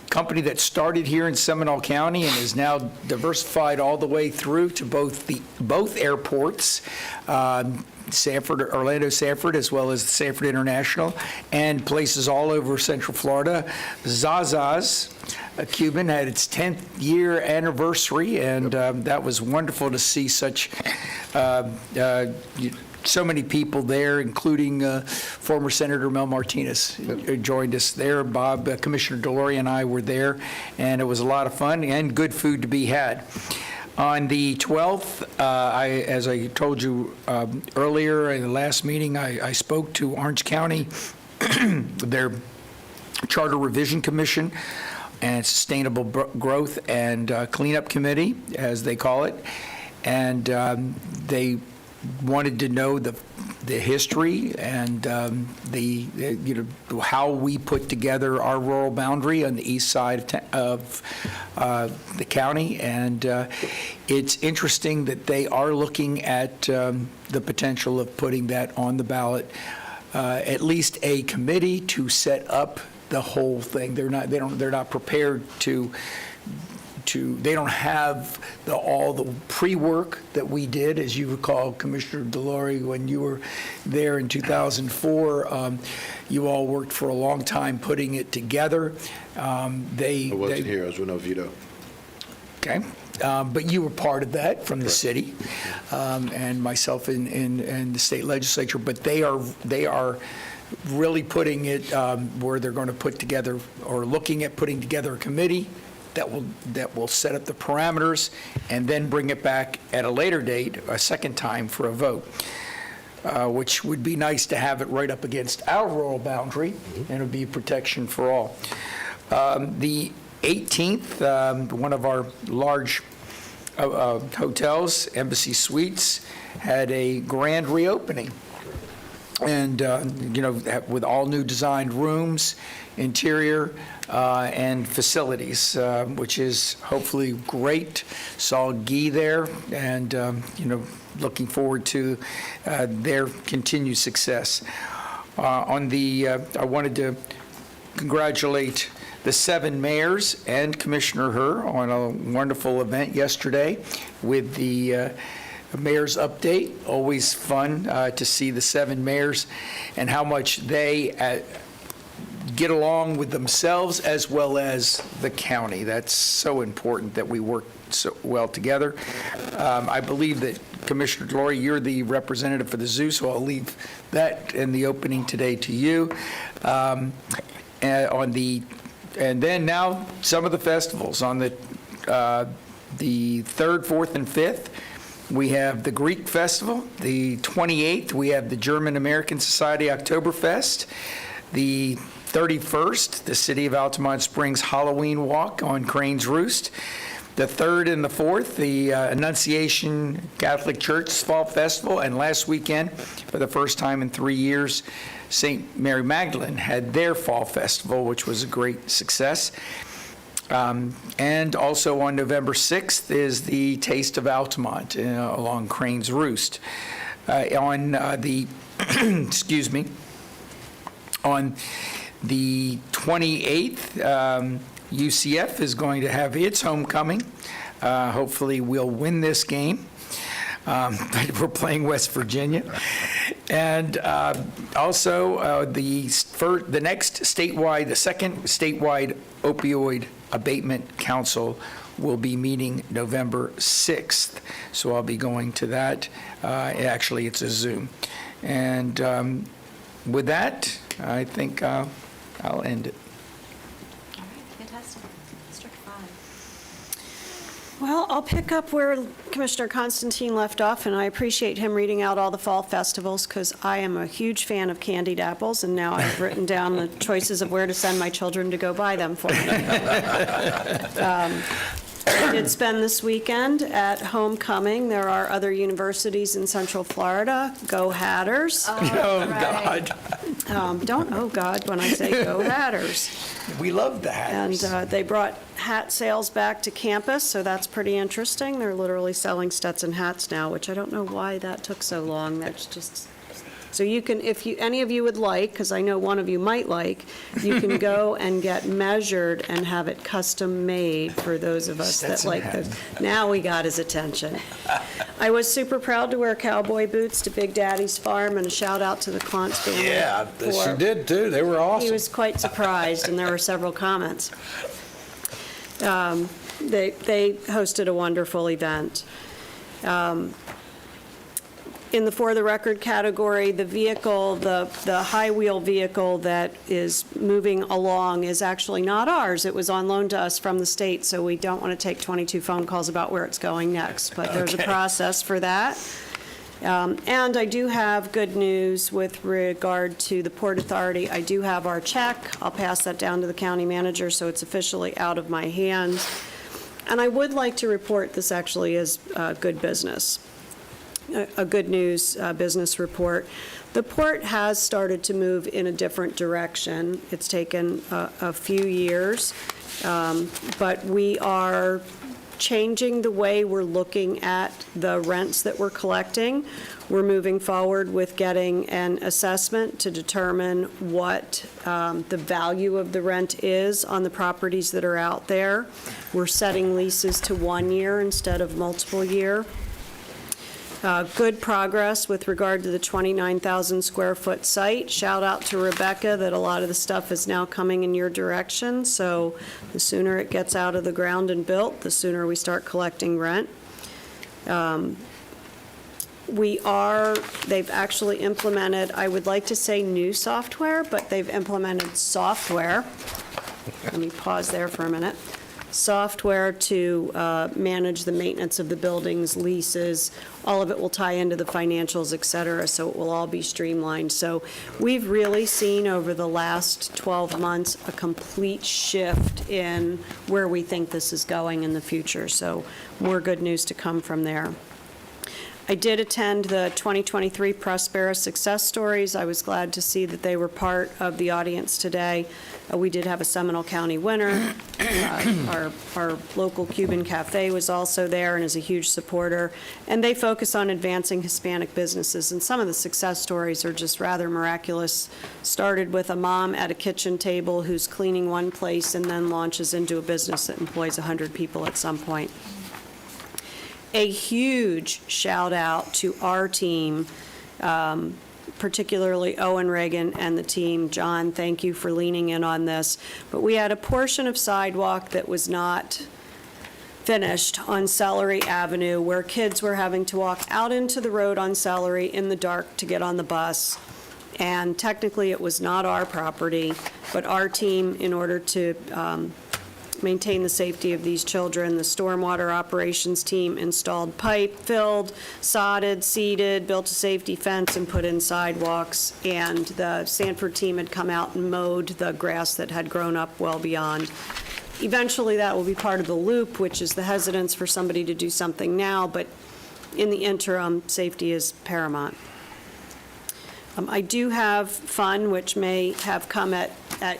Speaker 12: company that started here in Seminole County and is now diversified all the way through to both airports, Orlando Sanford, as well as Sanford International, and places all over Central Florida. Zaza's, a Cuban, had its 10th year anniversary, and that was wonderful to see so many people there, including former Senator Mel Martinez joined us there. Bob, Commissioner Delary, and I were there, and it was a lot of fun and good food to be had. On the 12th, as I told you earlier in the last meeting, I spoke to Orange County, their Charter Revision Commission and Sustainable Growth and Cleanup Committee, as they call it, and they wanted to know the history and how we put together our rural boundary on the east side of the county. And it's interesting that they are looking at the potential of putting that on the ballot, at least a committee to set up the whole thing. They're not prepared to they don't have all the pre-work that we did. As you recall, Commissioner Delory, when you were there in 2004, you all worked for a long time putting it together.
Speaker 9: I wasn't here, I was with Oviedo.
Speaker 12: Okay. But you were part of that from the city, and myself in the state legislature. But they are really putting it where they're going to put together, or looking at putting together, a committee that will set up the parameters and then bring it back at a later date, a second time, for a vote, which would be nice to have it right up against our rural boundary, and it would be protection for all. The 18th, one of our large hotels, Embassy Suites, had a grand reopening. And, with all new designed rooms, interior, and facilities, which is hopefully great. Saw Guy there, and, looking forward to their continued success. I wanted to congratulate the 7 mayors and Commissioner Herr on a wonderful event yesterday with the Mayor's Update. Always fun to see the 7 mayors and how much they get along with themselves as well as the county. That's so important that we work so well together. I believe that, Commissioner Delory, you're the representative for the zoo, so I'll leave that in the opening today to you. And then now some of the festivals. On the 3rd, 4th, and 5th, we have the Greek Festival. The 28th, we have the German American Society Oktoberfest. The 31st, the City of Altamont Springs Halloween Walk on Crane's Roost. The 3rd and the 4th, the Annunciation Catholic Church Fall Festival. And last weekend, for the first time in 3 years, St. Mary Magdalene had their Fall Festival, which was a great success. And also on November 6th is the Taste of Altamont along Crane's Roost. On the, excuse me, on the 28th, UCF is going to have its homecoming. Hopefully we'll win this game. But we're playing West Virginia. And also the second statewide opioid abatement council will be meeting November 6th. So I'll be going to that. Actually, it's a Zoom. And with that, I think I'll end it.
Speaker 1: All right, fantastic. District 5.
Speaker 4: Well, I'll pick up where Commissioner Constantine left off, and I appreciate him reading out all the fall festivals, because I am a huge fan of candied apples, and now I've written down the choices of where to send my children to go buy them for me. I did spend this weekend at homecoming. There are other universities in Central Florida. Go Hatters.
Speaker 12: Oh, God.
Speaker 4: Don't oh God when I say go Hatters.
Speaker 12: We love the Hatters.
Speaker 4: And they brought hat sales back to campus, so that's pretty interesting. They're literally selling Stetson hats now, which I don't know why that took so long. That's just, so you can, if any of you would like, because I know one of you might like, you can go and get measured and have it custom made for those of us that like the, now we got his attention. I was super proud to wear cowboy boots to Big Daddy's Farm, and a shout out to the Klontz family.
Speaker 2: Yeah, she did too. They were awesome.
Speaker 4: He was quite surprised, and there were several comments. They hosted a wonderful event. In the for the record category, the vehicle, the high wheel vehicle that is moving along is actually not ours. It was on loan to us from the state, so we don't want to take 22 phone calls about where it's going next. But there's a process for that. And I do have good news with regard to the Port Authority. I do have our check. I'll pass that down to the county manager, so it's officially out of my hands. And I would like to report this actually is good business. a good news business report. The port has started to move in a different direction. It's taken a few years, but we are changing the way we're looking at the rents that we're collecting. We're moving forward with getting an assessment to determine what the value of the rent is on the properties that are out there. We're setting leases to 1 year instead of multiple year. Good progress with regard to the 29,000 square foot site. Shout out to Rebecca that a lot of the stuff is now coming in your direction. So the sooner it gets out of the ground and built, the sooner we start collecting rent. They've actually implemented, I would like to say new software, but they've implemented software. Let me pause there for a minute. Software to manage the maintenance of the buildings, leases, all of it will tie into the financials, et cetera, so it will all be streamlined. So we've really seen over the last 12 months a complete shift in where we think this is going in the future. So more good news to come from there. I did attend the 2023 Prospera Success Stories. I was glad to see that they were part of the audience today. We did have a Seminole County winner. Our local Cuban Cafe was also there and is a huge supporter. And they focus on advancing Hispanic businesses. And some of the success stories are just rather miraculous. Started with a mom at a kitchen table who's cleaning one place and then launches into a business that employs 100 people at some point. A huge shout out to our team, particularly Owen Reagan and the team. John, thank you for leaning in on this. But we had a portion of sidewalk that was not finished on Celery Avenue where kids were having to walk out into the road on Celery in the dark to get on the bus. And technically it was not our property, but our team, in order to maintain the safety of these children, the stormwater operations team installed pipe, filled, sodded, seeded, built a safety fence, and put in sidewalks. And the Sanford team had come out and mowed the grass that had grown up well beyond. Eventually, that will be part of the loop, which is the hesitance for somebody to do something now, but in the interim, safety is paramount. I do have fun, which may have come at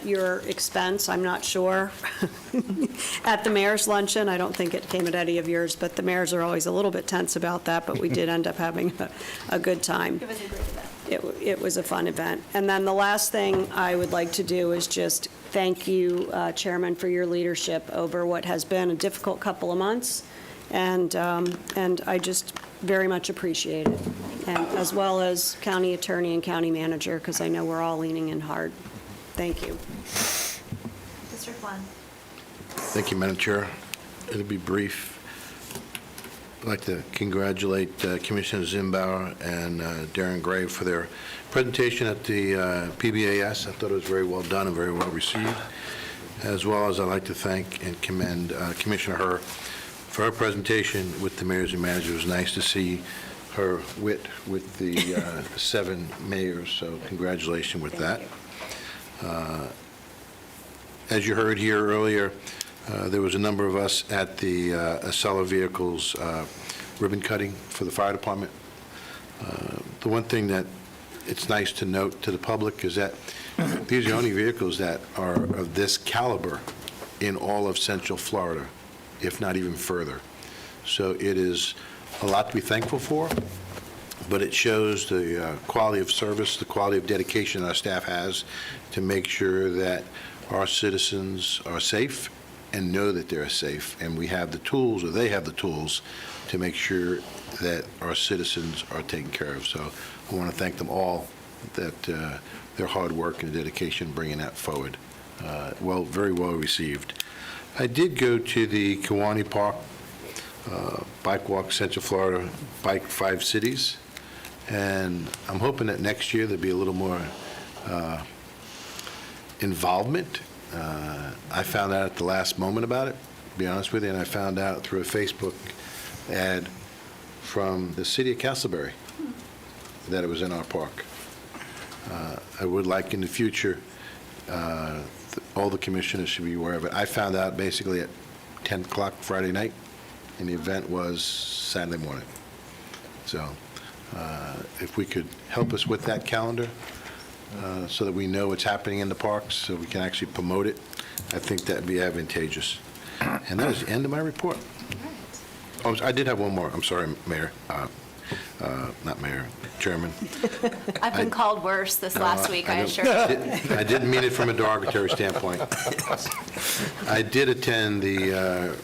Speaker 4: your expense, I'm not sure, at the mayor's luncheon. I don't think it came at any of yours, but the mayors are always a little bit tense about that, but we did end up having a good time.
Speaker 10: It was a great event.
Speaker 4: It was a fun event. And then the last thing I would like to do is just thank you, Chairman, for your leadership over what has been a difficult couple of months, and I just very much appreciate it, and as well as County Attorney and County Manager, because I know we're all leaning in hard. Thank you.
Speaker 1: District 1.
Speaker 9: Thank you, Madam Chair. It'll be brief. I'd like to congratulate Commissioner Zimbauer and Darren Gray for their presentation at the PBAS. I thought it was very well done and very well received, as well as I'd like to thank and commend Commissioner Herr for her presentation with the mayors and managers. It was nice to see her wit with the 7 mayors, so congratulations with that. As you heard here earlier, there was a number of us at the Acela Vehicles ribbon cutting for the fire department. The one thing that it's nice to note to the public is that these are the only vehicles that are of this caliber in all of Central Florida, if not even further. So it is a lot to be thankful for, but it shows the quality of service, the quality of dedication our staff has to make sure that our citizens are safe and know that they're safe, and we have the tools, or they have the tools, to make sure that our citizens are taken care of. So I want to thank them all, that their hard work and dedication bringing that forward. Very well received. I did go to the Kiwanee Park Bike Walk Central Florida Bike 5 Cities, and I'm hoping that next year there'll be a little more involvement. I found out at the last moment about it, to be honest with you, and I found out through a Facebook ad from the city of Castleberry that it was in our park. I would like in the future, all the commissioners should be aware of it. I found out basically at 10 o'clock Friday night, and the event was Saturday morning. So If we could help us with that calendar, so that we know what's happening in the parks, so we can actually promote it, I think that'd be advantageous. And that is the end of my report. Oh, I did have one more. I'm sorry, Mayor. Not Mayor, Chairman.
Speaker 1: I've been called worse this last week, I assure you.
Speaker 9: I didn't mean it from a derogatory standpoint. I did attend the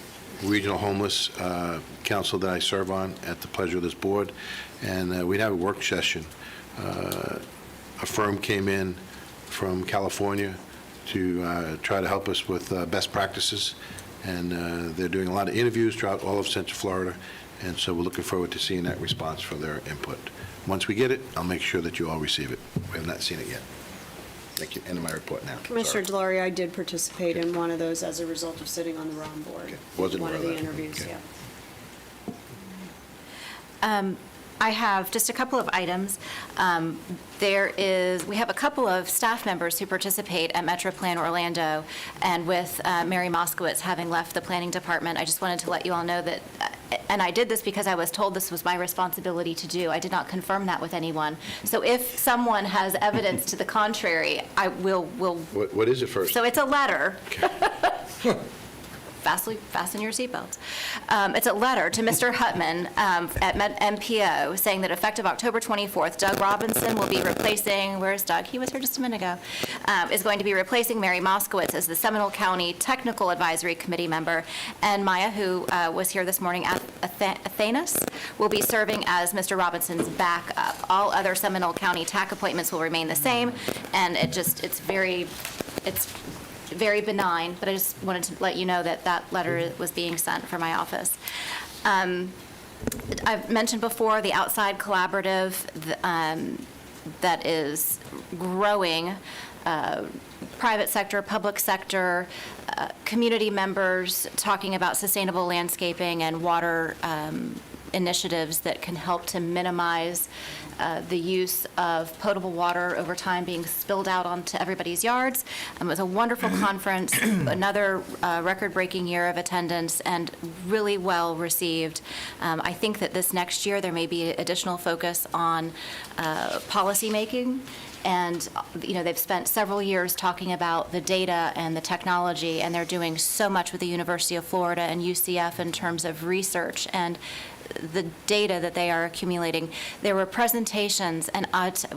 Speaker 9: Regional Homeless Council that I serve on at the pleasure of this board, and we'd have a work session. A firm came in from California to try to help us with best practices, and they're doing a lot of interviews throughout all of Central Florida, and so we're looking forward to seeing that response for their input. Once we get it, I'll make sure that you all receive it. We have not seen it yet. Thank you. End of my report now.
Speaker 4: Commissioner
Speaker 9: Sorry.
Speaker 4: Delory, I did participate in one of those as a result of sitting on the wrong board.
Speaker 9: Okay. Wasn't
Speaker 4: One of
Speaker 9: aware
Speaker 4: the
Speaker 9: of that.
Speaker 4: interviews,
Speaker 9: Okay.
Speaker 4: yeah.
Speaker 1: I have just a couple of items. We have a couple of staff members who participate at Metro Plan Orlando, and with Mary Moskowitz having left the planning department, I just wanted to let you all know that, and I did this because I was told this was my responsibility to do. I did not confirm that with anyone. So if someone has evidence to the contrary, I will.
Speaker 9: What is it first?
Speaker 1: So it's a letter. Fasten your seatbelts. It's a letter to Mr. Hutman at MPO saying that effective October 24th, Doug Robinson will be replacing, where's Doug? He was here just a minute ago. Is going to be replacing Mary Moskowitz as the Seminole County Technical Advisory Committee member. And Maya, who was here this morning, Athanas, will be serving as Mr. Robinson's backup. All other Seminole County TAC appointments will remain the same, and it's very benign, but I just wanted to let you know that that letter was being sent from my office. I've mentioned before the outside collaborative that is growing, private sector, public sector, community members talking about sustainable landscaping and water initiatives that can help to minimize the use of potable water over time being spilled out onto everybody's yards. It was a wonderful conference, another record-breaking year of attendance, and really well received. I think that this next year there may be additional focus on policymaking. And, they've spent several years talking about the data and the technology, and they're doing so much with the University of Florida and UCF in terms of research and the data that they are accumulating. There were presentations, and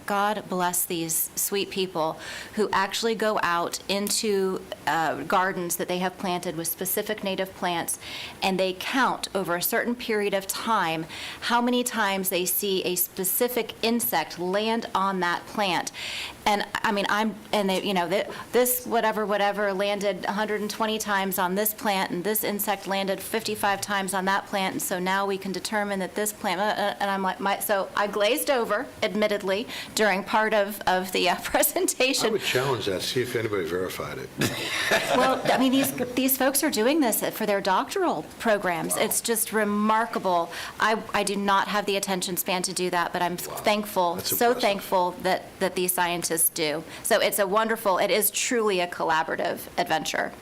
Speaker 1: God bless these sweet people who actually go out into gardens that they have planted with specific native plants, and they count over a certain period of time how many times they see a specific insect land on that plant. And I mean, this whatever landed 120 times on this plant, and this insect landed 55 times on that plant, and so now we can determine that this plant, and I'm like, so I glazed over, admittedly, during part of the presentation.
Speaker 9: I would challenge that, see if anybody verified it.
Speaker 1: Well, I mean, these folks are doing this for their doctoral programs. Wow. It's just remarkable. I do not have the attention span to do that, but I'm thankful, so thankful that these scientists do. So it is truly a collaborative adventure.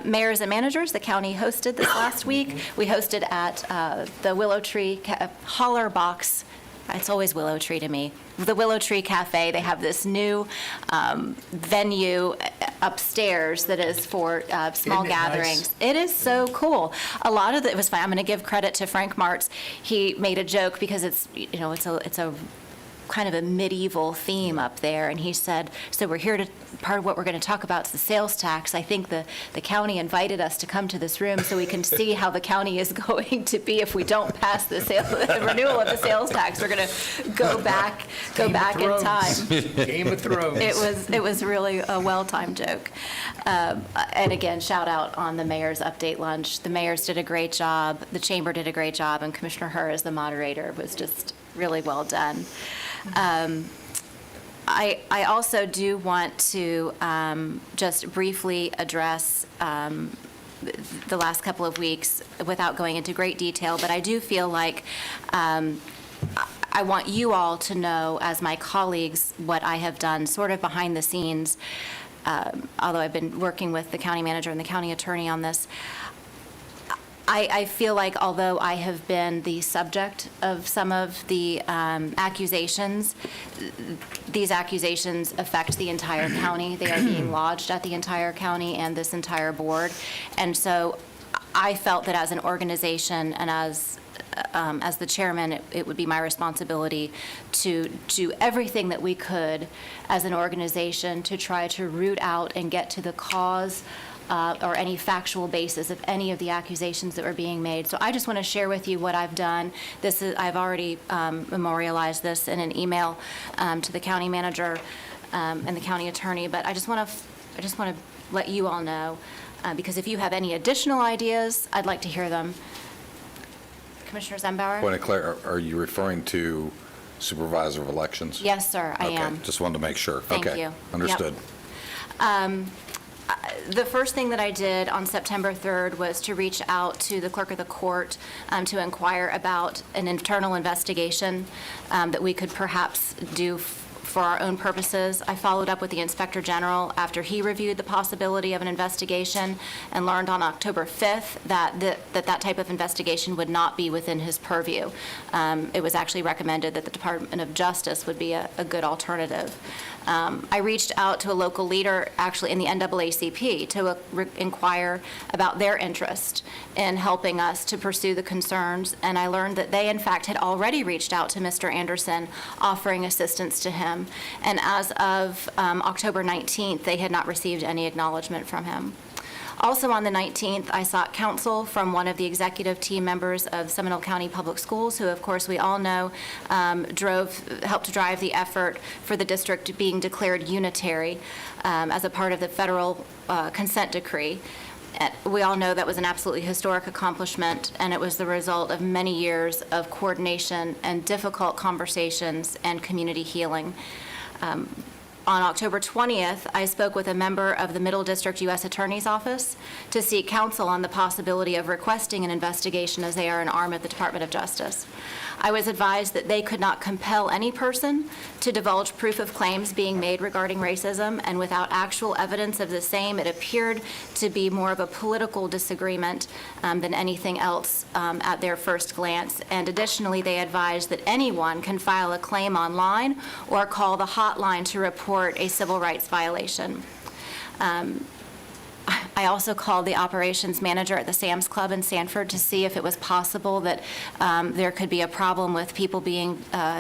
Speaker 1: Mayors and managers, the county hosted this last week. We hosted at the Willow Tree Holler Box. It's always Willow Tree to me. The Willow Tree Cafe, they have this new venue upstairs that is for small gatherings. Nice? It is so cool. A lot of it was fun. I'm going to give credit to Frank Martz. He made a joke because it's a kind of a medieval theme up there, and he said, so we're here to, part of what we're going to talk about is the sales tax. I think the county invited us to come to this room so we can see how the county is going to be if we don't pass the renewal of the sales tax. We're going to go back in time.
Speaker 12: Game of Thrones.
Speaker 1: It was really a well-timed joke. And again, shout out on the mayor's update lunch. The mayors did a great job, the chamber did a great job, and Commissioner Herr as the moderator was just really well done. I also do want to just briefly address the last couple of weeks without going into great detail, but I do feel like I want you all to know, as my colleagues, what I have done sort of behind the scenes, although I've been working with the county manager and the county attorney on this. I feel like although I have been the subject of some of the accusations, these accusations affect the entire county. They are being lodged at the entire county and this entire board. And so I felt that as an organization and as the chairman, it would be my responsibility to do everything that we could as an organization to try to root out and get to the cause or any factual basis of any of the accusations that were being made. So I just want to share with you what I've done. I've already memorialized this in an email to the county manager and the county attorney, but I just want to let you all know, because if you have any additional ideas, I'd like to hear them. Commissioner Zembauer?
Speaker 2: Point of clarity, are you referring to Supervisor of Elections?
Speaker 1: Yes, sir, I am.
Speaker 2: Okay, just wanted to make sure.
Speaker 1: Thank
Speaker 2: Okay,
Speaker 1: you.
Speaker 2: understood.
Speaker 1: Yep. The first thing that I did on September 3rd was to reach out to the clerk of the court to inquire about an internal investigation that we could perhaps do for our own purposes. I followed up with the Inspector General after he reviewed the possibility of an investigation and learned on October 5th that type of investigation would not be within his purview. It was actually recommended that the Department of Justice would be a good alternative. I reached out to a local leader, actually in the NAACP, to inquire about their interest in helping us to pursue the concerns, and I learned that they, in fact, had already reached out to Mr. Anderson, offering assistance to him, and as of October 19th, they had not received any acknowledgement from him. Also on the 19th, I sought counsel from one of the executive team members of Seminole County Public Schools, who, of course, we all know helped drive the effort for the district being declared unitary as a part of the federal consent decree. We all know that was an absolutely historic accomplishment, and it was the result of many years of coordination and difficult conversations and community healing. On October 20th, I spoke with a member of the Middle District U.S. Attorney's Office to seek counsel on the possibility of requesting an investigation, as they are an arm of the Department of Justice. I was advised that they could not compel any person to divulge proof of claims being made regarding racism, and without actual evidence of the same, it appeared to be more of a political disagreement than anything else at their first glance. And additionally, they advised that anyone can file a claim online or call the hotline to report a civil rights violation. I also called the operations manager at the Sam's Club in Sanford to see if it was possible that there could be a problem with people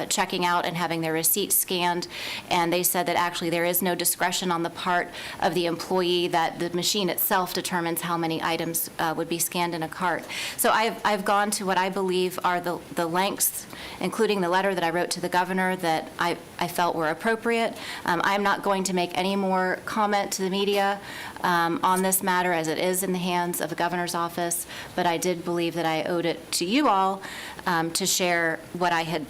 Speaker 1: checking out and having their receipts scanned, and they said that actually there is no discretion on the part of the employee, that the machine itself determines how many items would be scanned in a cart. So I've gone to what I believe are the lengths, including the letter that I wrote to the governor, that I felt were appropriate. I'm not going to make any more comment to the media on this matter, as it is in the hands of the governor's office, but I did believe that I owed it to you all to share what I had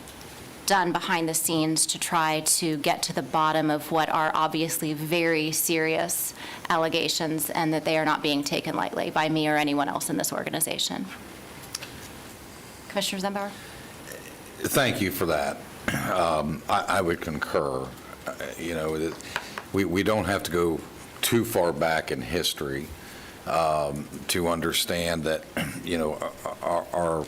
Speaker 1: done behind the scenes to try to get to the bottom of what are obviously very serious allegations, and that they are not being taken lightly by me or anyone else in this organization. Commissioner Zembauer?
Speaker 2: Thank you for that. I would concur. We don't have to go too far back in history to understand that, our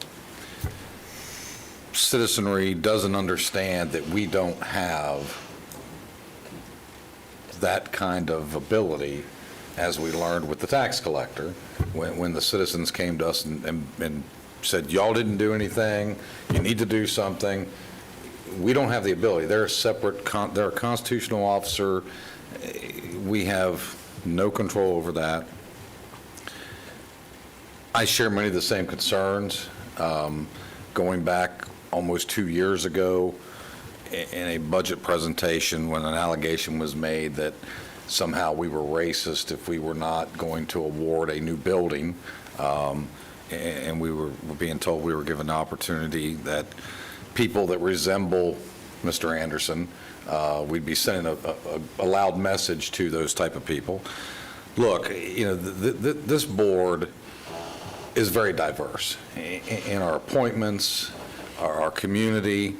Speaker 2: citizenry doesn't understand that we don't have that kind of ability, as we learned with the tax collector, when the citizens came to us and said, y'all didn't do anything, you need to do something. We don't have the ability. They're a separate, they're a constitutional officer. We have no control over that. I share many of the same concerns. Going back almost 2 years ago, in a budget presentation, when an allegation was made that somehow we were racist if we were not going to award a new building, and we were being told we were given the opportunity that people that resemble Mr. Anderson, we'd be sending a loud message to those type of people. Look, this board is very diverse in our appointments, our community,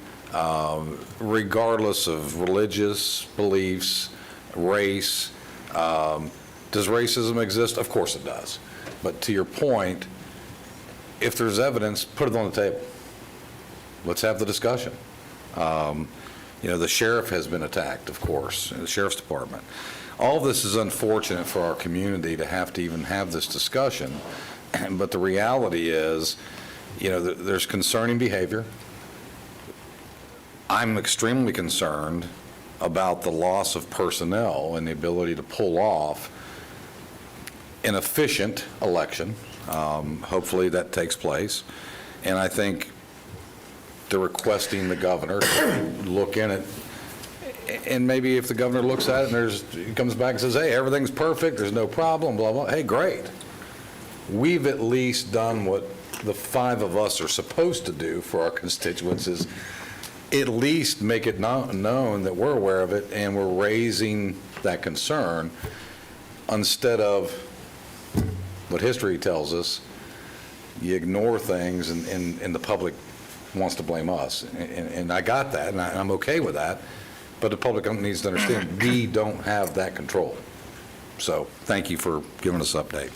Speaker 2: regardless of religious beliefs, race. Does racism exist? Of course it does. But to your point, if there's evidence, put it on the table. Let's have the discussion. The sheriff has been attacked, of course, the sheriff's department. All this is unfortunate for our community to have to even have this discussion, but the reality is, there's concerning behavior. I'm extremely concerned about the loss of personnel and the ability to pull off an efficient election. Hopefully that takes place. And I think they're requesting the governor to look in it. And maybe if the governor looks at it and he comes back and says, hey, everything's perfect, there's no problem, blah, blah, hey, great. We've at least done what the 5 of us are supposed to do for our constituents, is at least make it known that we're aware of it and we're raising that concern, instead of what history tells us, you ignore things and the public wants to blame us. And I got that, and I'm okay with that, but the public needs to understand we don't have that control. So thank you for giving us an update.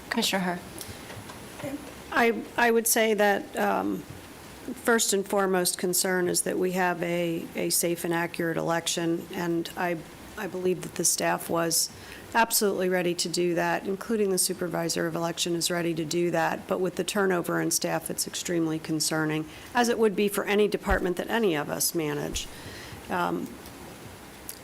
Speaker 1: Commissioner Herr.
Speaker 4: I would say that first and foremost concern is that we have a safe and accurate election, and I believe that the staff was absolutely ready to do that, including the supervisor of election is ready to do that. But with the turnover in staff, it's extremely concerning, as it would be for any department that any of us manage.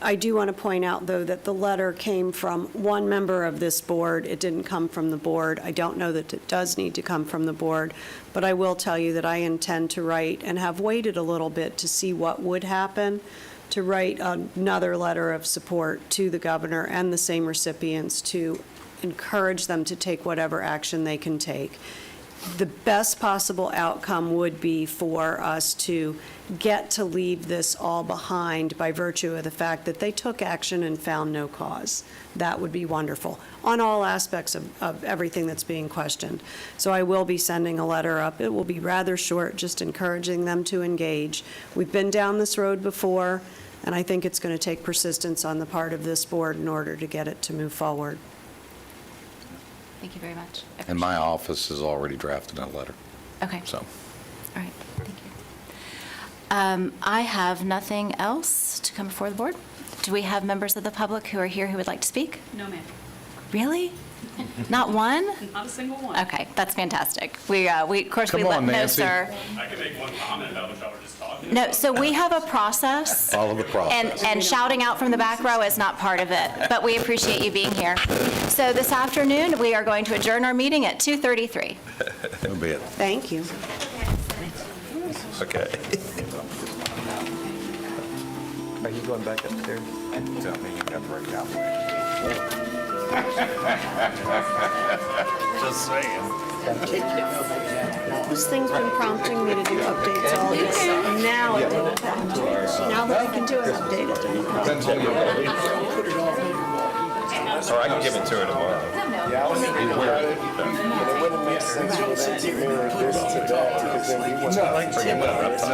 Speaker 4: I do want to point out, though, that the letter came from one member of this board. It didn't come from the board. I don't know that it does need to come from the board, but I will tell you that I intend to write, and have waited a little bit to see what would happen, to write another letter of support to the governor and the same recipients to encourage them to take whatever action they can take. The best possible outcome would be for us to get to leave this all behind by virtue of the fact that they took action and found no cause. That would be wonderful on all aspects of everything that's being questioned. So I will be sending a letter up. It will be rather short, just encouraging them to engage. We've been down this road before, and I think it's going to take persistence on the part of this board in order to get it to move forward.
Speaker 1: Thank you very much.
Speaker 2: And my office has already drafted a letter.
Speaker 1: Okay.
Speaker 2: So.
Speaker 1: All right. Thank you. I have nothing else to come before the board. Do we have members of the public who are here who would like to speak?
Speaker 6: No, ma'am.
Speaker 1: Really? Not one?
Speaker 6: Not a single one.
Speaker 1: Okay, that's fantastic. We of course,
Speaker 2: Come
Speaker 1: we let
Speaker 2: on,
Speaker 1: no,
Speaker 2: Nancy.
Speaker 1: sir.
Speaker 15: I can make one comment about what y'all were just talking
Speaker 1: No,
Speaker 15: about.
Speaker 1: so we have a process.
Speaker 2: Follow the process.
Speaker 1: And shouting out from the back row is not part of it, but we appreciate you being here. So this afternoon, we are going to adjourn our meeting at 2:33.
Speaker 2: That'll be it.
Speaker 4: Thank you.
Speaker 14: Okay.
Speaker 12: Are you going back upstairs?
Speaker 2: Tell me you got the right cowboy.
Speaker 15: Just saying.
Speaker 4: This thing's been prompting me to do updates all this. Now it didn't prompt me. Now that I can do an update, it didn't prompt me.
Speaker 14: Or I can give it to her tomorrow.
Speaker 16: Yeah, I was thinking about it, but it wouldn't make sense for them to mirror this to that, because then we wouldn't.
Speaker 14: No, that's